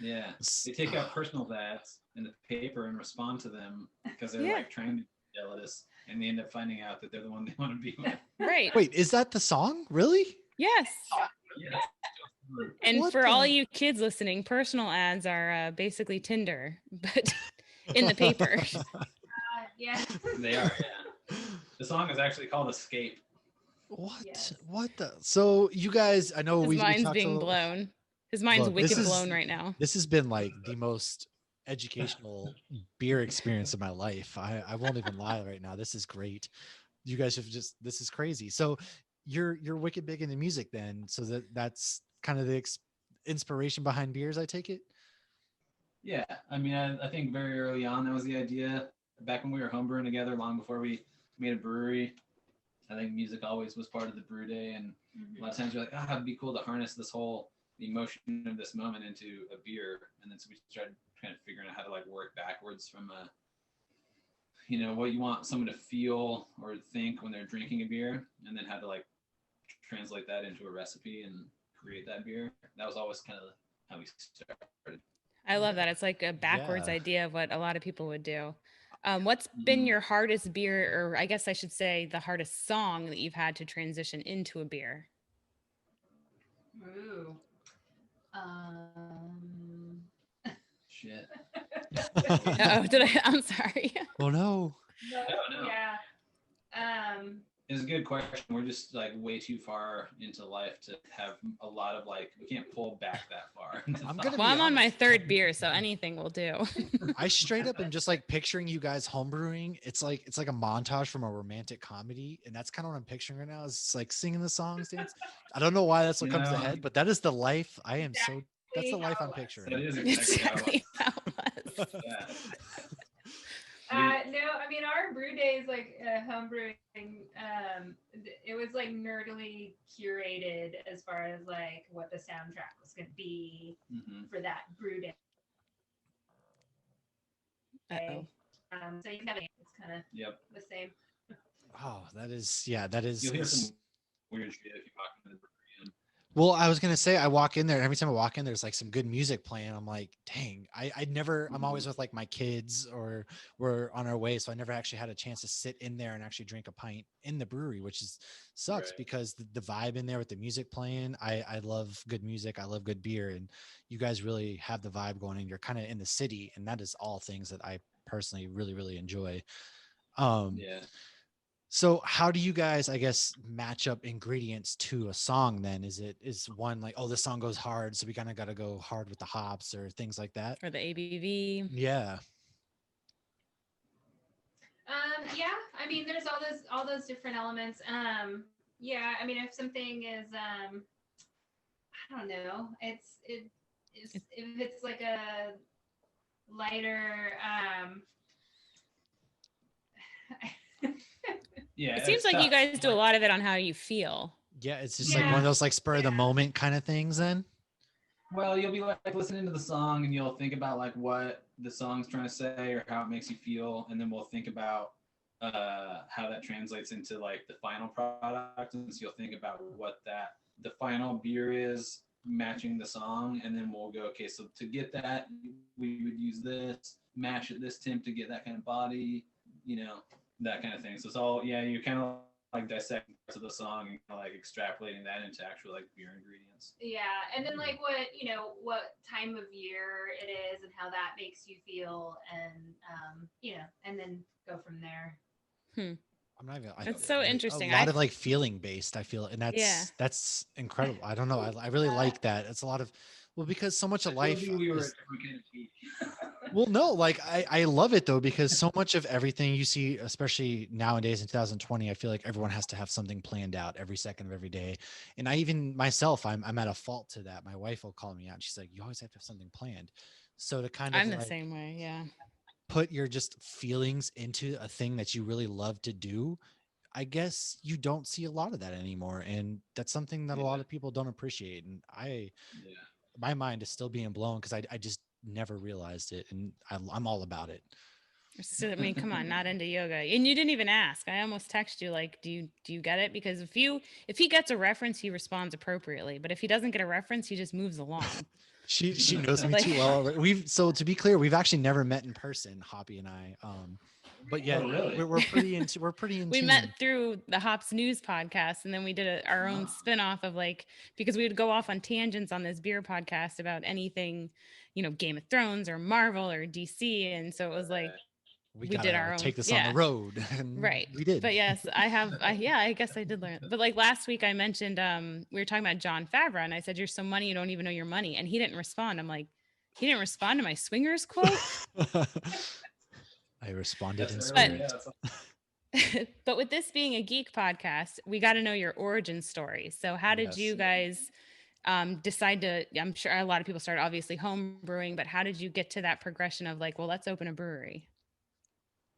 Yeah, they take out personal ads in the paper and respond to them because they're like trying to be jealous, and they end up finding out that they're the one they want to be with. Right. Wait, is that the song? Really? Yes. Yeah. And for all you kids listening, personal ads are basically Tinder, but in the paper. Yeah. They are, yeah. The song is actually called Escape. What? Yes. What the? So you guys, I know His we mind's talked a being little. blown. His mind's Look, this wicked is blown right now. this has been like the most educational beer experience of my life. I won't even lie right now. This is great. You guys have just this is crazy. So you're wicked big into music then. So that's kind of the inspiration behind beers, I take it. Yeah, I mean, I think very early on that was the idea. Back when we were homebrewing together, long before we made a brewery, I think music always was part of the brew day, and a lot of times you're like, ah, it'd be cool to harness this whole the emotion of this moment into a beer, and then so we started kind of figuring out how to like work backwards from what you want someone to feel or think when they're drinking a beer, and then how to like translate that into a recipe and create that beer. That was always kind of how we started. I love that. It's like a backwards Yeah. idea of what a lot of people would do. What's been Mhm. your hardest beer, or I guess I should say the hardest song that you've had to transition into a beer? Ooh. Um. Shit. Oh, did I? I'm sorry. Oh no. No, no. Yeah. Um. It's a good question. We're just like way too far into life to have a lot of like we can't pull back that far. I'm gonna Well, be I'm on my honest. third beer, so anything will do. I straight up am just like picturing you guys homebrewing. It's like a montage from a romantic comedy, and that's kind of what I'm picturing right now. Is it's like singing the songs, dance. I don't know why that's what You comes to know, head, but that is the life I am so. That's the Exactly life how I'm it was. that picturing. is exactly how it Exactly how it was. was. Yeah. No, I mean our brew days, like home brewing. It was like nerdily curated as far as like what the soundtrack was going to be Mhm. for that brew day. Uh-oh. So you can have it's kind of Yep. the same. Oh, that is. You'll hear It's, some weird shit if you walk into the brewery. well, I was gonna say I walk in there, and every time I walk in, there's like some good music playing. I'm like, dang, I never. I'm always with like my kids, or we're on our way, so I never actually had a chance to sit in there and actually drink a pint in the brewery, which is sucks Right. because the vibe in there with the music playing. I love good music. I love good beer, and you guys really have the vibe going. And you're kind of in the city, and that is all things that I personally really enjoy. Um, Yeah. so how do you guys, I guess, match up ingredients to a song then? Is one like, oh, this song goes hard, so we kind of got to go hard with the hops or things like that? Or the ABV. Yeah. Yeah, I mean there's all those different elements. Yeah, I mean if something is I don't know, if it's like a lighter Yeah. It seems It's like you tough. guys do a lot of it on how you feel. Yeah, it's just like one Yeah. of those like spur of the Yeah. moment kind of things then. Well, you'll be like listening to the song and you'll think about like what the song's trying to say or how it makes you feel, and then we'll think about how that translates into like the final product, and so you'll think about what that the final beer is matching the song, and then we'll go, okay, so to get that we would use this mash at this temp to get that kind of body, that kind of thing. So it's all, yeah, you kind of like dissecting parts of the song and kind of like extrapolating that into actual like beer ingredients. Yeah, and then like what time of year it is and how that makes you feel, and and then go from there. I'm not even. That's so A interesting. lot of like feeling based. I feel, and Yeah. that's incredible. I don't know. I really Yeah. like that. It's a lot of, well, because so much I of told life you we were a is. different kind of geek. Well, no, like I love it though, because so much of everything you see, especially nowadays in 2020, I feel like everyone has to have something planned out every second of every day. And I even myself, I'm at a fault to that. My wife will call me out and she's like, you always have to have something planned. So to kind of I'm the like same way. Yeah. put your just feelings into a thing that you really love to do, I guess you don't see a lot of that anymore. And that's something that a lot Yeah. of people don't appreciate. And Yeah. my mind is still being blown because I just never realized it. And I'm all about it. So, I mean, come on, not into yoga, and you didn't even ask. I almost text you like, do you get it? Because if he gets a reference, he responds appropriately. But if he doesn't get a reference, he just moves along. She knows me Like, too well. So to be clear, we've actually never met in person, Hoppy and I. But yeah, Oh, really? we're pretty in we tune. met through the Hops News podcast, and then we did our own spin-off of like, because we would go off on tangents on this beer podcast about anything, Game of Thrones or Marvel or DC, and so it was like we did gotta our own. take this on Yeah. the road, and Right. we did. But yes, I guess I did learn. But like last week I mentioned we were talking about John Favreau and I said, "You're so money, you don't even know your money." And he didn't respond. I'm like, he didn't respond to my swingers quote. I responded in That's spirit. yeah, that's But with this being a geek podcast, we got to know your origin story. So how did Yes. you guys decide to, I'm sure a lot of people started obviously home brewing, but how did you get to that progression of like, well, let's open a brewery?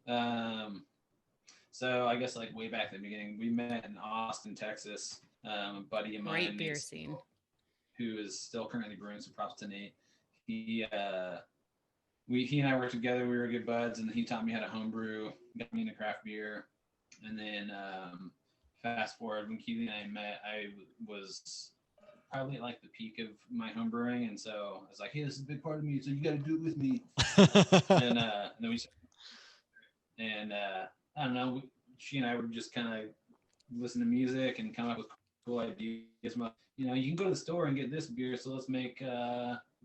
So I guess like way back at the beginning, we met in Austin, Texas. A buddy of mine, Great beer Nate, scene. who is still currently brewing. So props to Nate. He and I worked together. We were good buds, and he taught me how to homebrew, got me into craft beer, and then fast forward when Keely and I met, I was probably at like the peak of my homebrewing, and so I was like, "Hey, this is a big part of me, so you got to do it with me." And then we and I don't know, she and I would just kind of listen to music and come up with cool ideas. You can go to the store and get this beer, so let's make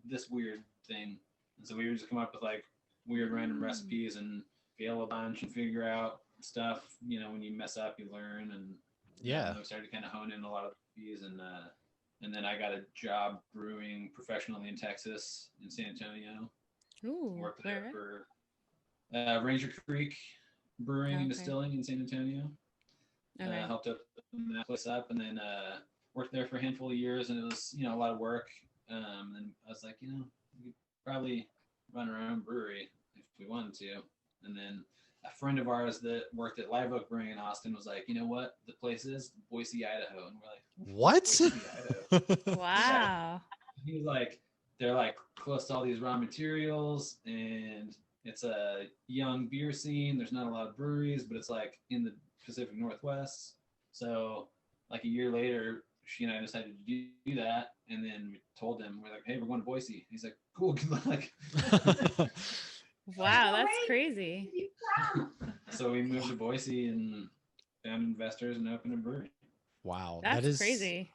this weird thing. And so we would just come up with like weird random recipes and fail a bunch and figure out stuff. When you mess up, you learn. And Yeah. we started to kind of hone in a lot of recipes, and then I got a job brewing professionally in Texas, in San Antonio. Ooh, Worked where? there for Ranger Creek Brewing and Distilling in San Antonio. Okay. Helped open that place up, and then worked there for a handful of years, and it was a lot of work. And I was like, we could probably run our own brewery if we wanted to. And then a friend of ours that worked at Live Oak Brewing in Austin was like, you know what the place is? Boise, Idaho. And we're like, what? Boise, Idaho. Wow. He was like, they're like close to all these raw materials, and it's a young beer scene. There's not a lot of breweries, but it's like in the Pacific Northwest. So like a year later, she and I decided to do that, and then we told him, we're like, "Hey, we're going to Boise." He's like, "Cool, good luck." Wow, that's crazy. So we moved to Boise and found investors and opened a brewery. Wow, That's that is crazy.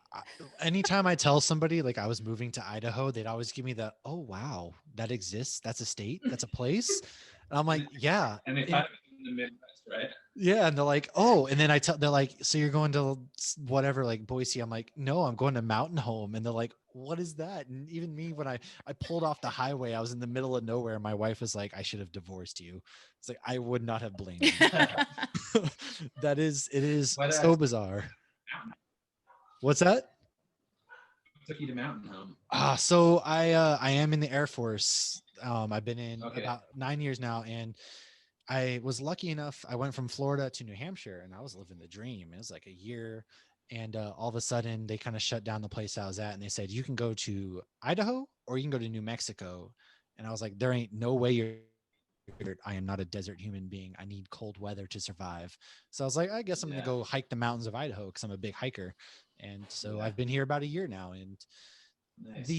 Anytime I tell somebody like I was moving to Idaho, they'd always give me the, "Oh wow, that exists. That's a state. That's a place." And I'm like, "Yeah." And they found it in the Midwest, right? Yeah, and they're like, "Oh," and then they're like, "So you're going to whatever, like Boise?" I'm like, "No, I'm going to Mountain Home." And they're like, "What is that?" And even me, when I pulled off the highway, I was in the middle of nowhere. My wife was like, "I should have divorced you." It's like I would not have blamed you. It is What, so bizarre. What's that? took you to Mountain Home? So I am in the Air Force. I've been in about 9 years now, and I was lucky enough. I went from Florida to New Hampshire, and I was living the dream. It was like a year, and all of a sudden they kind of shut down the place I was at, and they said you can go to Idaho or you can go to New Mexico. And I was like, there ain't no way you're. I am not a desert human being. I need cold weather to survive. So I was like, I guess I'm gonna go hike the mountains of Idaho because I'm a big hiker. And so I've been here about a year now, and Nice.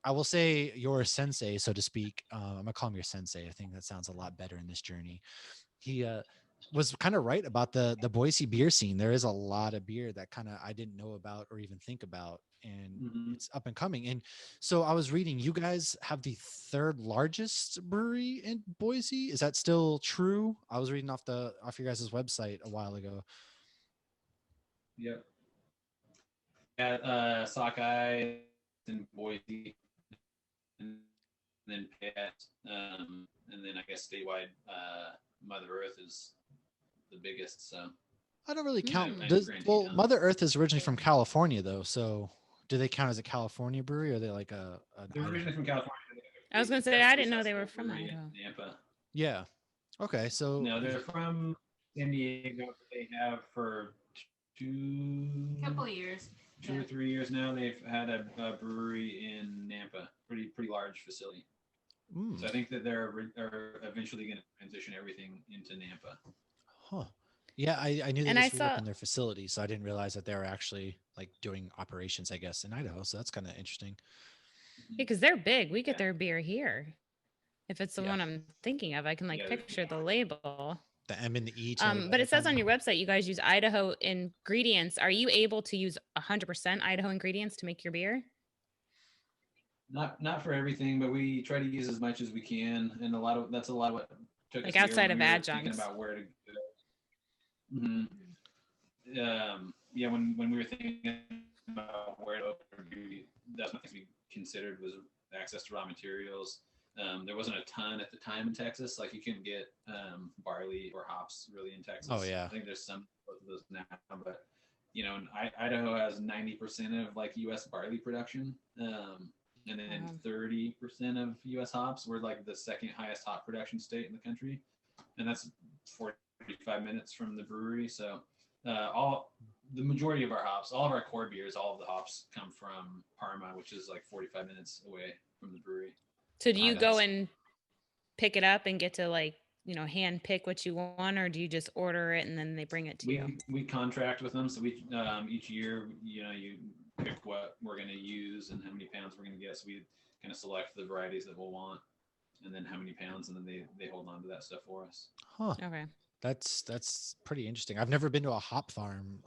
I will say your sensei, so to speak. I'm gonna call him your sensei. I think that sounds a lot better in this journey. He was kind of right about the Boise beer scene. There is a lot of beer that kind of I didn't know about or even think about, and it's up and coming. And so I was reading, you guys have the third largest brewery in Boise. Is that still true? I was reading off your guys' website a while ago. Yep. At Sockeye in Boise, and then Payette, and then I guess statewide, Mother Earth is the biggest. So I don't really count. Well, Mother Earth is originally from California, though. So do they count as a California brewery, or are they like they're originally from California. I was gonna say I didn't know they were from Idaho. Nampa. Yeah. Okay. So no, they're from San Diego. They have for couple years. 2 or 3 years now. They've had a brewery in Nampa, pretty large facility. So I think that they're eventually going to transition everything into Nampa. Huh. Yeah, I knew they And I just saw- in their facility, so I didn't realize that they were actually like doing operations, I guess, in Idaho. So that's kind of interesting. Yeah, because they're big. We get their beer here. If it's the one I'm thinking of, I can like Yeah, picture the label. The M and the E. But it says on your website you guys use Idaho ingredients. Are you able to use 100% Idaho ingredients to make your beer? Not for everything, but we try to use as much as we can, and that's a lot of what took Like us a year outside when of we were thinking adjuncts. about where to go. Yeah, when we were thinking about where to open, that's one thing we considered was access to raw materials. There wasn't a ton at the time in Texas. Like you couldn't get barley or hops really in Texas. Oh, yeah. I think there's some both of those now, but Idaho has 90% of like U.S. barley production, and then 30% of U.S. hops. We're like the second highest hop production state in the country, and that's 45 minutes from the brewery. So the majority of our hops, all of our core beers, all of the hops come from Parma, which is like 45 minutes away from the brewery. So do you go and pick it up and get to like, hand pick what you want, or do you just order it and then they bring it to you? We contract with them, so we each year, you pick what we're going to use and how many pounds we're going to get. So we kind of select the varieties that we'll want, and then how many pounds, and then they hold on to that stuff for us. Huh. Okay. That's pretty interesting. I've never been to a hop farm,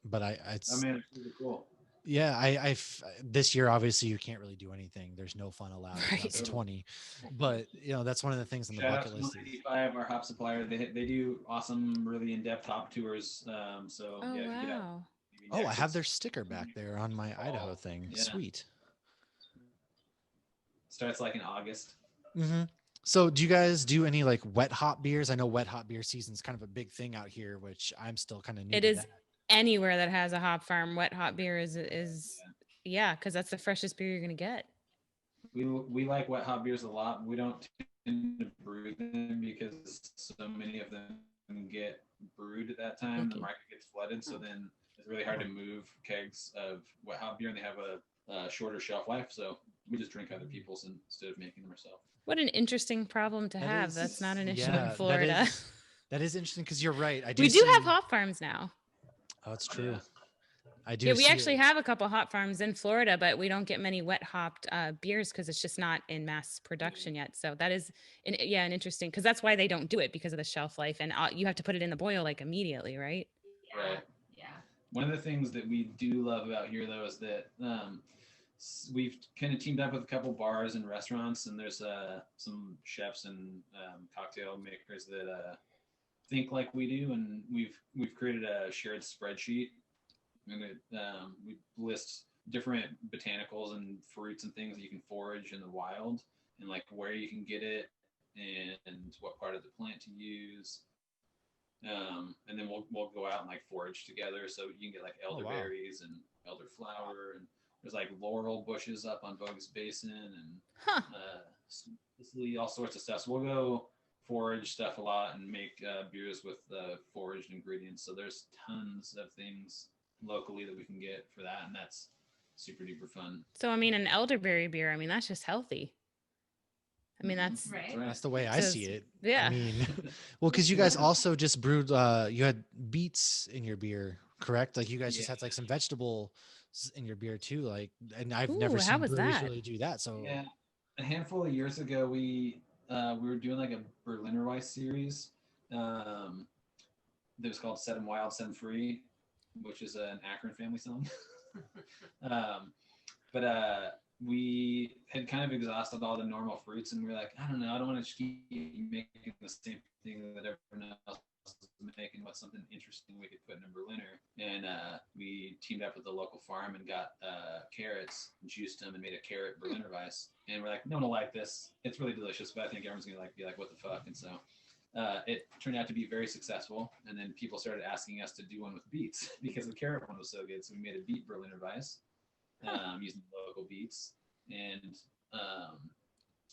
but It's really cool. Yeah, I've this year obviously you can't really do anything. There's no fun allowed. Right. That's 20, but that's one of the things on the Shout out bucket to list. 185, our hop supplier. They do awesome, really in-depth hop tours. So Oh, yeah, if you get out, wow. Oh, I have their sticker back there on my Idaho thing. Yeah. Sweet. Starts like in August. Mm-hmm. So do you guys do any like wet hop beers? I know wet hop beer season is kind of a big thing out here, which I'm still kind of new It to is that. anywhere that has a hop farm. Wet hop beer is because that's the freshest beer you're gonna get. We like wet hop beers a lot. We don't tend to brew them because so many of them get brewed at that time. The market gets flooded, so then it's really hard to move kegs of wet hop beer, and they have a shorter shelf life. So we just drink other people's instead of making them ourselves. What an interesting problem to have. That's not an issue in Florida. That is interesting because you're right. We do have hop farms now. Oh, it's true. Yeah. I do. Yeah, we actually have a couple hop farms in Florida, but we don't get many wet hopped beers because it's just not in mass production yet. So that is an interesting, because that's why they don't do it, because of the shelf life, and you have to put it in the boil like immediately, right? Yeah. Right. Yeah. One of the things that we do love about here, though, is that we've kind of teamed up with a couple bars and restaurants, and there's some chefs and cocktail makers that think like we do, and we've created a shared spreadsheet, and we list different botanicals and fruits and things that you can forage in the wild, and like where you can get it and what part of the plant to use. And then we'll go out and like forage together, so you can get like elderberries and elderflower, and there's like laurel bushes up on Bogus Basin, and all sorts of stuff. So we'll go forage stuff a lot and make beers with foraged ingredients. So there's tons of things locally that we can get for that, and that's super duper fun. So I mean, an elderberry beer, I mean, that's just healthy. I mean, that's Right. That's the way I see it. Yeah. I mean, well, because you guys also just brewed, you had beets in your beer, correct? Like you guys just had like some vegetables in your beer too. Like, and I've never seen breweries really do that. So yeah, a handful of years ago, we were doing like a Berliner Weiss series that was called Set 'em Wild, Set 'em Free, which is an Akron family song. But we had kind of exhausted all the normal fruits, and we were like, I don't know, I don't want to keep making the same thing that everyone else is making. What's something interesting we could put in a Berliner? And we teamed up with the local farm and got carrots, juiced them, and made a carrot Berliner Weiss. And we're like, no one will like this. It's really delicious, but I think everyone's gonna be like, what the fuck? And so it turned out to be very successful. And then people started asking us to do one with beets because the carrot one was so good. So we made a beet Berliner Weiss. Using local beets, and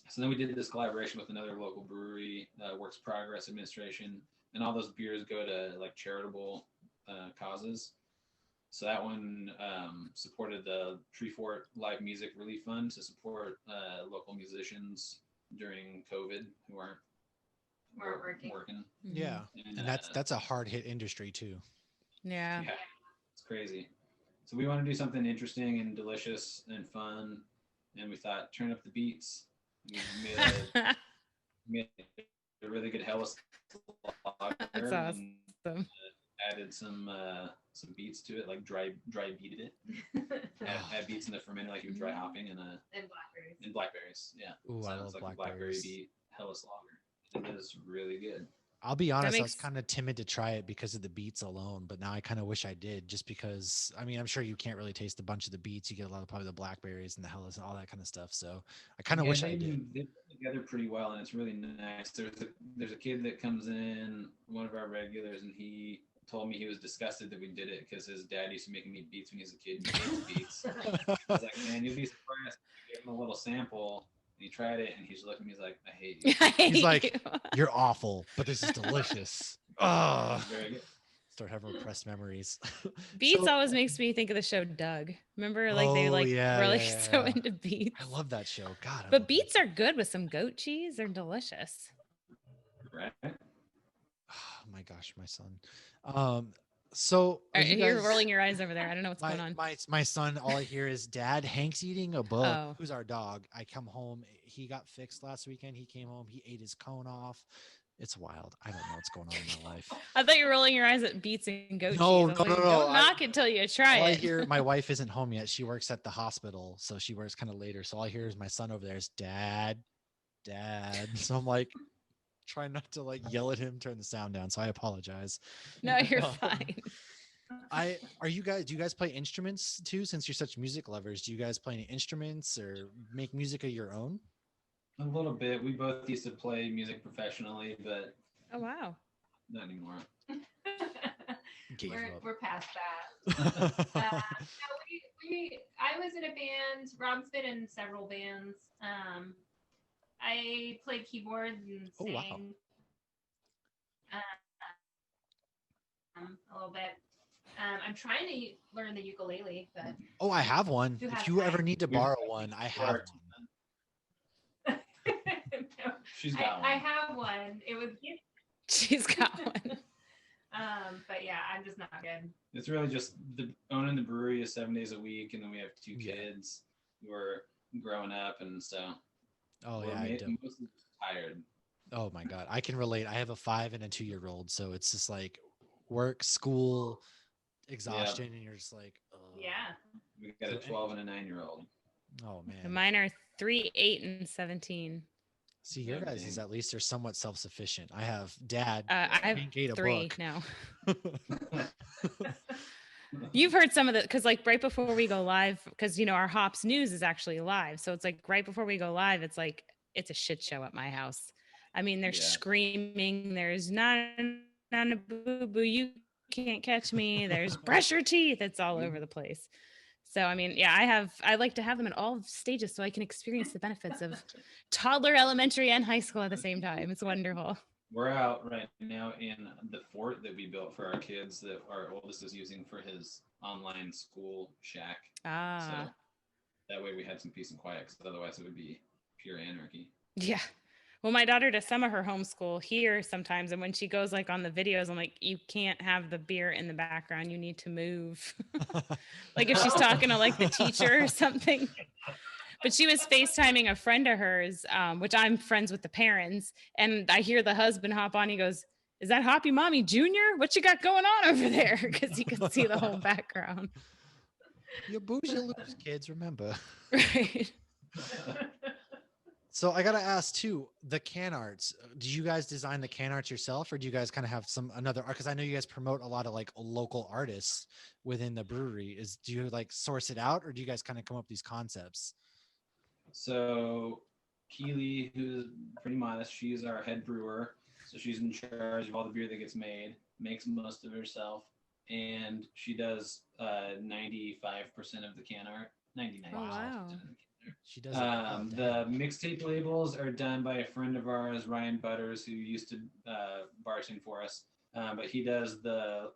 so then we did this collaboration with another local brewery, Works Progress Administration, and all those beers go to like charitable causes. So that one supported the Treefort Live Music Relief Fund to support local musicians during COVID who weren't working. Yeah, and that's a hard hit industry too. Yeah, it's crazy. So we want to do something interesting and delicious and fun, and we thought, turn up the beats. We made a really good Hellas lager. That's awesome. And, added some beets to it, like dry beated it. Add beets in the fermenter, like you dry hopping, and blackberries. Yeah. Ooh, I love like blackberries. Blackberry beet Hellas lager. It is really good. I'll be honest, I was makes- kind of timid to try it because of the beets alone, but now I kind of wish I did, just because I mean I'm sure you can't really taste a bunch of the beets. You get a lot of probably the blackberries and the hellas and all that kind of stuff. So I kind of wish I did. They put together pretty well, and it's really nice. There's a kid that comes in, one of our regulars, and he told me he was disgusted that we did it because his dad used to make him eat beets when he was a kid. And he hates beets. I was like, man, you'll be surprised. I gave him a little sample. And he tried it, and he's looking at me. He's like, I hate you. I hate He's like, you. You're awful, but this is delicious. Oh, It's very good. start having repressed memories. Beets So- always makes me think of the show Doug. Remember, like they Oh, like yeah, were like yeah, so yeah. into beets. I love that show. God, I love But that beets show. are good with some goat cheese. They're delicious. Right? Oh my gosh, my son. So are you You're guys- rolling your eyes over there. I don't know what's going on. my son, all I hear is Dad, Hank's eating a bug. Oh. Who's our dog? I come home. He got fixed last weekend. He came home. He ate his cone off. It's wild. I don't know what's going on in my life. I thought you were rolling your eyes at beets and goat No, cheese. I was no, like, no, no, Don't knock it till you try All I it. hear, my wife isn't home yet. She works at the hospital, so she works kind of later. So all I hear is my son over there is Dad, Dad. So I'm like trying not to like yell at him, turn the sound down. So I apologize. No, you're Um, fine. Do you guys play instruments too? Since you're such music lovers, do you guys play any instruments or make music of your own? A little bit. We both used to play music professionally, but Oh wow. not anymore. Gave we're, up. we're past that. No, I was in a band. Rob's been in several bands. I played keyboards and Oh, sang wow. a little bit. I'm trying to learn the ukulele, but Oh, I have one. Who If has you ever that? need to We- borrow one, I have one. no, She's got I one. have one. It was She's got one. but yeah, I'm just not good. It's really just owning the brewery is 7 days a week, and then we have two Yeah. kids who are growing up, and so Oh we're yeah, I do. mostly tired. Oh my god, I can relate. I have a 5 and a 2-year-old, so it's just like work, school, exhaustion, and you're just like, ugh. Yeah. We got a So- 12 and a 9-year-old. Oh And man. mine are 3, 8, and 17. See, your Yeah, guys is dang. at least are somewhat self-sufficient. I have Dad. I have Hank ate a 3 book. now. You've heard some of the because like right before we go live, because our Hops news is actually live. So it's like right before we go live, it's like it's a shit show at my house. I mean, they're Yeah. screaming, there's not a boo-boo, you can't catch me, there's brush your teeth, it's all over the place. So I mean, yeah, I like to have them at all stages so I can experience the benefits of toddler, elementary, and high school at the same time. It's wonderful. We're out right now in the fort that we built for our kids that our oldest is using for his online school shack. Ah, So that way we had some peace and quiet, because otherwise it would be pure anarchy. yeah. Well, my daughter does some of her homeschool here sometimes, and when she goes like on the videos, I'm like, you can't have the beer in the background. You need to move. Like if she's talking to like the teacher or something. But she was FaceTiming a friend of hers, which I'm friends with the parents, and I hear the husband hop on. He goes, "Is that Hoppy Mommy Junior? What you got going on over there?" Because he could see the whole background. You booze, you lose, kids. Remember. Right. So I gotta ask too, the can arts. Did you guys design the can arts yourself, or do you guys kind of have some another art? Because I know you guys promote a lot of like local artists within the brewery. Do you like source it out, or do you guys kind of come up with these concepts? So Keely, who's pretty modest, she's our head brewer. So she's in charge of all the beer that gets made, makes most of it herself, and she does 95% of the can art. 99%. Oh, wow. Of the can art. She does. It. The mixtape labels are done by a friend of ours, Ryan Butters, who used to bartend for us. But he does the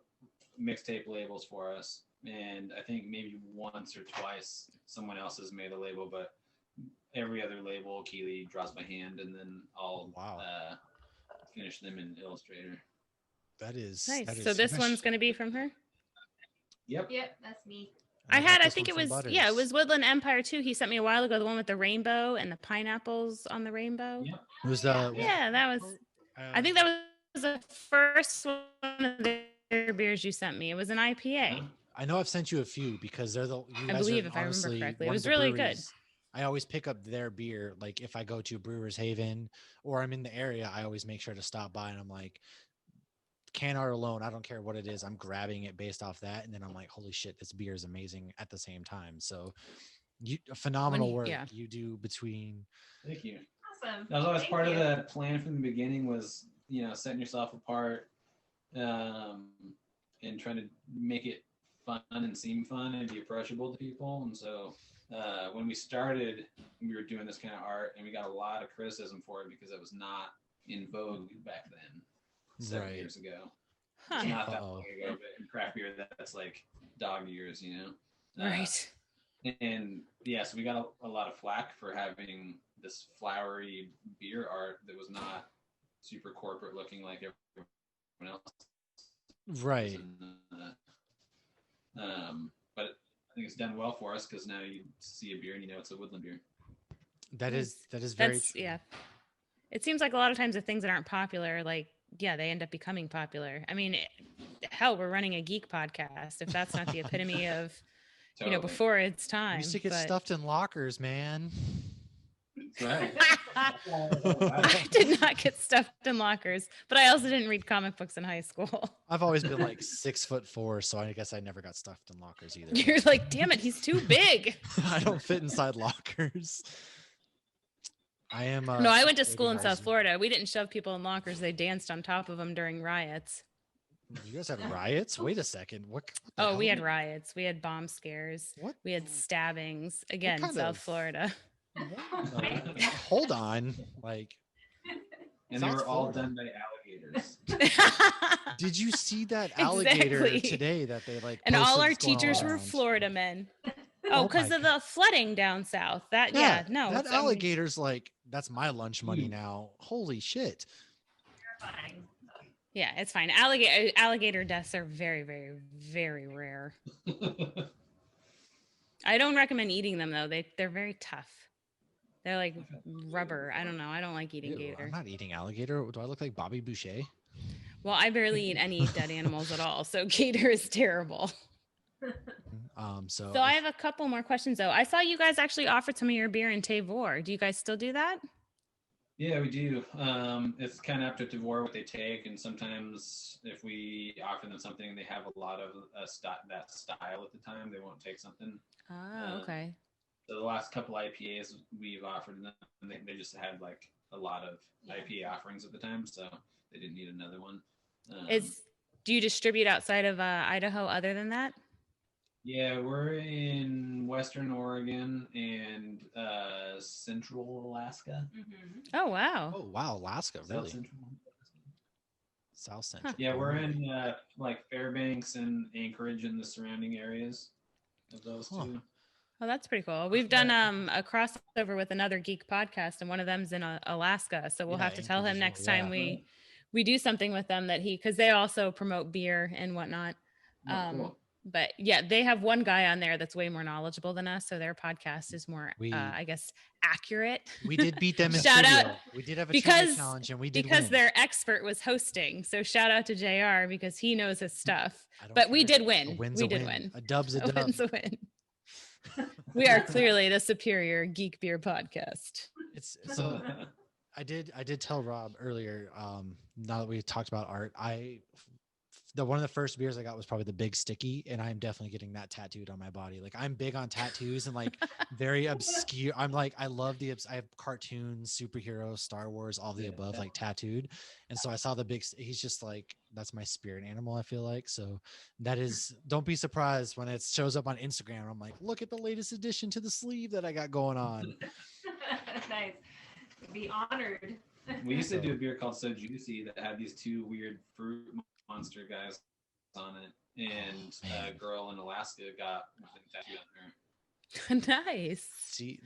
mixtape labels for us. And I think maybe once or twice someone else has made a label, but every other label Keely draws by hand, and then I'll Wow. finish them in Illustrator. That is Nice. that So is- this you guys- one's going to be from her. Yep. Yep, that's me. and got I this think one it from was, yeah, it Butters. was Woodland Empire too. He sent me a while ago, the one with the rainbow and the pineapples on the rainbow. Yep. It was the Yeah, that was, I think that was the first one of their beers you sent me. It was an IPA. Huh? I know I've sent you a few because they're the. You I guys believe are if I remember honestly correctly. It one of was the really good. breweries I always pick up their beer. Like if I go to Brewers Haven or I'm in the area, I always make sure to stop by and I'm like, can art alone, I don't care what it is, I'm grabbing it based off that. And then I'm like, holy shit, this beer is amazing at the same time. So phenomenal work Yeah. you do between. Thank you. Awesome. That was always Thank part you. of the plan from the beginning was, setting yourself apart, and trying to make it fun and seem fun and be approachable to people. And so when we started, we were doing this kind of art, and we got a lot of criticism for it because it was not in vogue back then, 7 years ago. It's not that long ago, but in craft beer, that's like dog years, Right. And yeah, so we got a lot of flack for having this flowery beer art that was not super corporate looking like everyone else. Right. But I think it's done well for us because now you see a beer and you know it's a Woodland beer. That is very true. Yeah. It seems like a lot of times the things that aren't popular, like, yeah, they end up becoming popular. I mean, hell, we're running a geek podcast. If that's not the epitome of, Totally. before its time. We used to get stuffed in lockers, man. Right. I did not get stuffed in lockers, but I also didn't read comic books in high school. I've always been like 6'4", so I guess I never got stuffed in lockers either. You're like, damn it, he's too big. I don't fit inside lockers. I am. No, I went to school in South Florida. We didn't shove people in lockers. They danced on top of them during riots. You guys had riots? Wait a second. What Oh, we had riots. We had bomb scares. What? We had stabbings. Again, kind South of- Florida. Hold on. Like, And they South were all Florida. done by alligators. did you see that alligator Exactly. today that they like? And posted all our that's going teachers were around? Florida men. Oh Oh, because my of the flooding down south. No. that it's- alligator's like, that's my lunch money now. Holy shit. Terrifying. Yeah, it's fine. Alligator deaths are very, very, very rare. I don't recommend eating them though. They're very tough. They're like rubber. I don't know. I don't like eating Ew, gator. I'm not eating alligator. Do I look like Bobby Boucher? Well, I barely eat any dead animals at all, so gator is terrible. So So I have a couple more questions though. I saw you guys actually offered some of your beer in Tavor. Do you guys still do that? Yeah, we do. It's kind of up to Devore what they take, and sometimes if we offer them something and they have a lot of that style at the time, they won't take something. Oh, okay. So the last couple IPAs we've offered them, and they just had like a lot of IPA offerings at the time, so they didn't need another one. Do you distribute outside of Idaho other than that? Yeah, we're in Western Oregon and Central Alaska. Mm-hmm. Oh, wow. oh wow, Alaska, really? South Central. South Central. Yeah, we're in like Fairbanks and Anchorage and the surrounding areas of those two. Oh, that's pretty cool. We've done a crossover with another geek podcast, and one of them's in Alaska. So we'll Yeah, have to tell him Anchorage, next yeah. time we do something with them that because they also promote beer and whatnot. Oh, cool. But yeah, they have one guy on there that's way more knowledgeable than us, so their podcast is more, I guess, accurate. We did beat them in Shout trivia. out- We did have a because- trivia challenge, and we did because win. their expert was hosting. So shout out to JR because he knows his stuff. I don't But we care. did win. A win's We a did win. win. A dub's a A dub. win's a win. We are clearly the superior geek beer podcast. It's so. I did tell Rob earlier. Now that we talked about art, one of the first beers I got was probably the Big Sticky, and I'm definitely getting that tattooed on my body. Like I'm big on tattoos and like very obscure. I love I have cartoons, superheroes, Star Wars, all the above, like tattooed. And so I saw the he's just like, that's my spirit animal, I feel like. So that is, don't be surprised when it shows up on Instagram. I'm like, look at the latest addition to the sleeve that I got going on. Nice. Be honored. We used to do a beer called So Juicy that had these two weird fruit monster guys on it, and a girl in Alaska got a tattoo on her. Nice. See,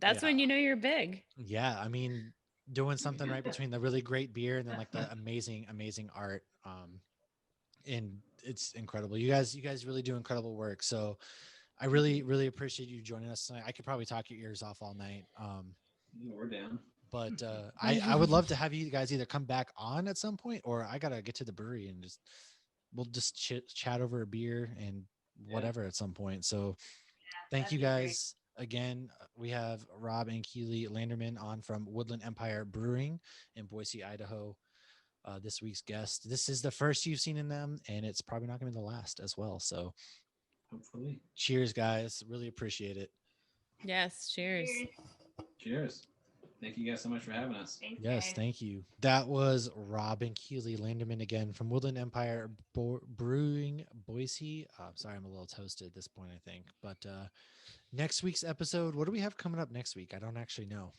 That's when you know you're big. Yeah, I mean, doing something right between the really great beer and then like the amazing art, and it's incredible. You guys really do incredible work. So I really appreciate you joining us tonight. I could probably talk your ears off all night. Yeah, we're down. But I would love to have you guys either come back on at some point, or I gotta get to the brewery and we'll just chat over a beer and whatever at some point. So thank you guys. again, we have Rob and Keely Landerman on from Woodland Empire Brewing in Boise, Idaho. This week's guest. This is the first you've seen in them, and it's probably not going to be the last as well. So, Hopefully. cheers, guys. Really appreciate it. Yes, cheers. Cheers. Thank you guys so much for having us. Thanks, Yes, guys. thank you. That was Rob and Keely Landerman again from Woodland Empire Brewing, Boise. Sorry, I'm a little toasted at this point, I think. But next week's episode, what do we have coming up next week? I don't actually know.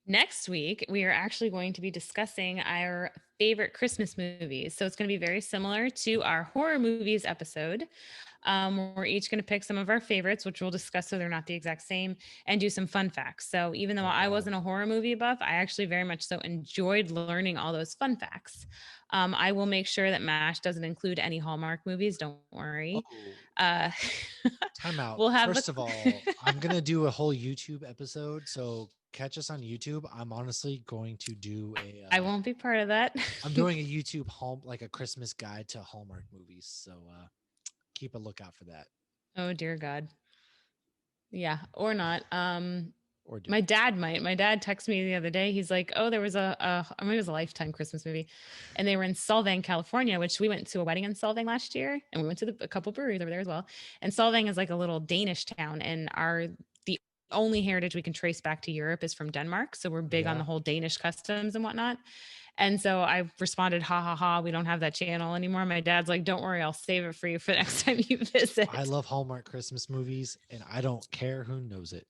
Next week, we are actually going to be discussing our favorite Christmas movies. So it's going to be very similar to our horror movies episode. We're each going to pick some of our favorites, which we'll discuss so they're not the exact same, and do some fun facts. So even though I wasn't a horror movie buff, I actually very much so enjoyed learning all those fun facts. I will make sure that MASH doesn't include any Hallmark movies. Don't worry. Oh, time out. We'll have First of all, I'm going to do a whole YouTube episode. So catch us on YouTube. I'm honestly going to do a. I won't be part of that. I'm doing a YouTube like a Christmas guide to Hallmark movies. So keep a lookout for that. Oh dear God. Yeah, or not. Or do My dad might. My dad texted me the other day. He's like, "Oh, there was I mean, it was a Lifetime Christmas movie, and they were in Solvang, California, which we went to a wedding in Solvang last year, and we went to a couple breweries over there as well. And Solvang is like a little Danish town, and the only heritage we can trace back to Europe is from Denmark, so we're big on the whole Danish customs and whatnot." And so I responded, "Ha ha ha, we don't have that channel anymore." My dad's like, "Don't worry, I'll save it for you for next time you visit." I love Hallmark Christmas movies, and I don't care who knows it.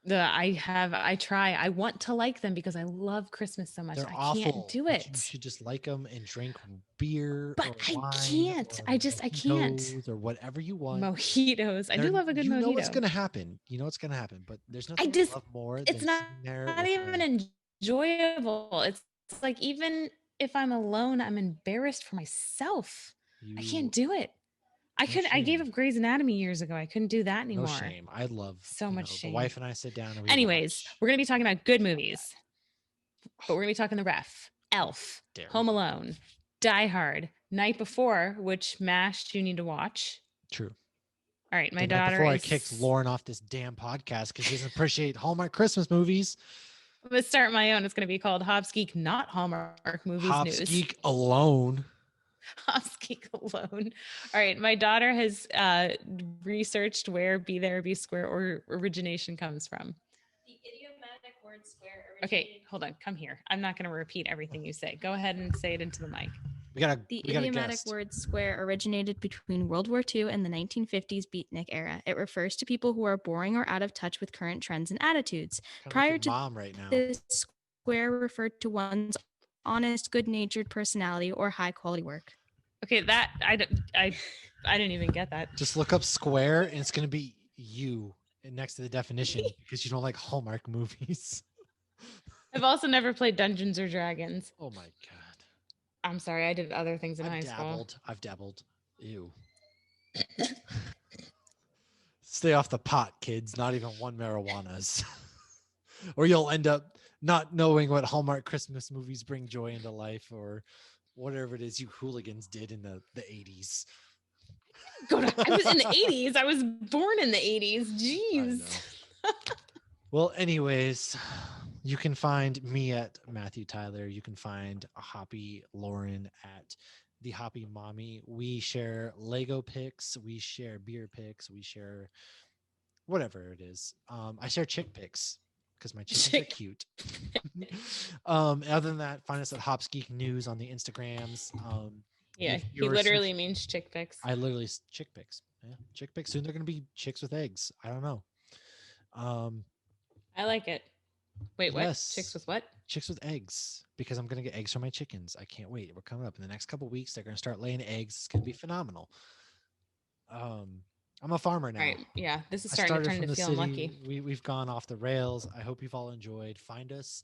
I want to like them because I love Christmas so much. They're I awful. can't do but it. You should just like them and drink beer But or I wine. can't. Or I can't. mojitos or whatever you want. Mojitos. I do love a good mojito. You know what's going to happen. You know what's going to happen. But there's nothing I love more than It's not sitting there not with even enjoyable. It's like even if I'm alone, I'm embarrassed for myself. I can't do it. I gave up Grey's Anatomy years ago. I couldn't do that anymore. No shame. I love so much shame. The wife and I sit down and we Anyways, we're going to be talking about good movies. But we're going to be talking The Ref, Elf, Home Alone, Die Hard, Night Before, which MASH you need to watch. True. All right, my daughter before I kicked Lauren off this damn podcast because she doesn't appreciate Hallmark Christmas movies. I'm going to start my own. It's going to be called Hobbs Geek, not Hallmark Movies Hobbs News. Geek Alone. Hobbs Geek Alone. All right, my daughter has researched where Be There, Be Square or origination comes from. The idiomatic word square. Okay, hold on. Come here. I'm not going to repeat everything you say. Go ahead and say it into the mic. The idiomatic word square originated between World War II and the 1950s beatnik era. It refers to people who are boring or out of touch with current trends and attitudes. Prior to mom right now. This square referred to one's honest, good-natured personality or high-quality work. Okay, that I didn't even get that. Just look up square and it's going to be you next to the definition because you don't like Hallmark movies. I've also never played Dungeons or Dragons. Oh my God. I'm sorry, I did other things in high school. I've dabbled. Ew. Stay off the pot, kids. Not even one marijuanas. Or you'll end up not knowing what Hallmark Christmas movies bring joy into life or whatever it is you hooligans did in the 80s. I was in the 80s. I was born in the 80s. Jeez. Well, anyways, you can find me at Matthew Tyler. You can find Hoppy Lauren at the Hoppy Mommy. We share Lego pics. We share beer pics. We share whatever it is. I share chick pics because my chickens are cute. Other than that, find us at Hops Geek News on the Instagrams. Yeah, he literally means chick pics. I literally chick pics. Yeah, chick pics. Soon they're gonna be chicks with eggs. I don't know. I like it. Wait, what? Yes. Chicks with what? Chicks with eggs, because I'm gonna get eggs for my chickens. I can't wait. We're coming up in the next couple weeks. They're gonna start laying eggs. It's gonna be phenomenal. I'm a farmer now. All right. Yeah, this is starting to turn into feeling lucky. We've gone off the rails. I hope you've all enjoyed. Find us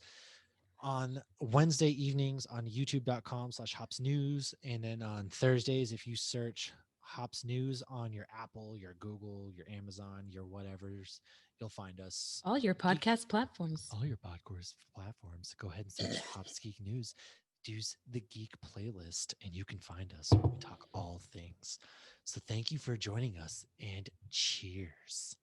on Wednesday evenings on youtube.com/Hops News. And then on Thursdays, if you search Hops News on your Apple, your Google, your Amazon, your whatever's, you'll find us. All your podcast platforms. All your podcast platforms. Go ahead and search Hops Geek News. Use the Geek playlist and you can find us where we talk all things. So thank you for joining us and cheers.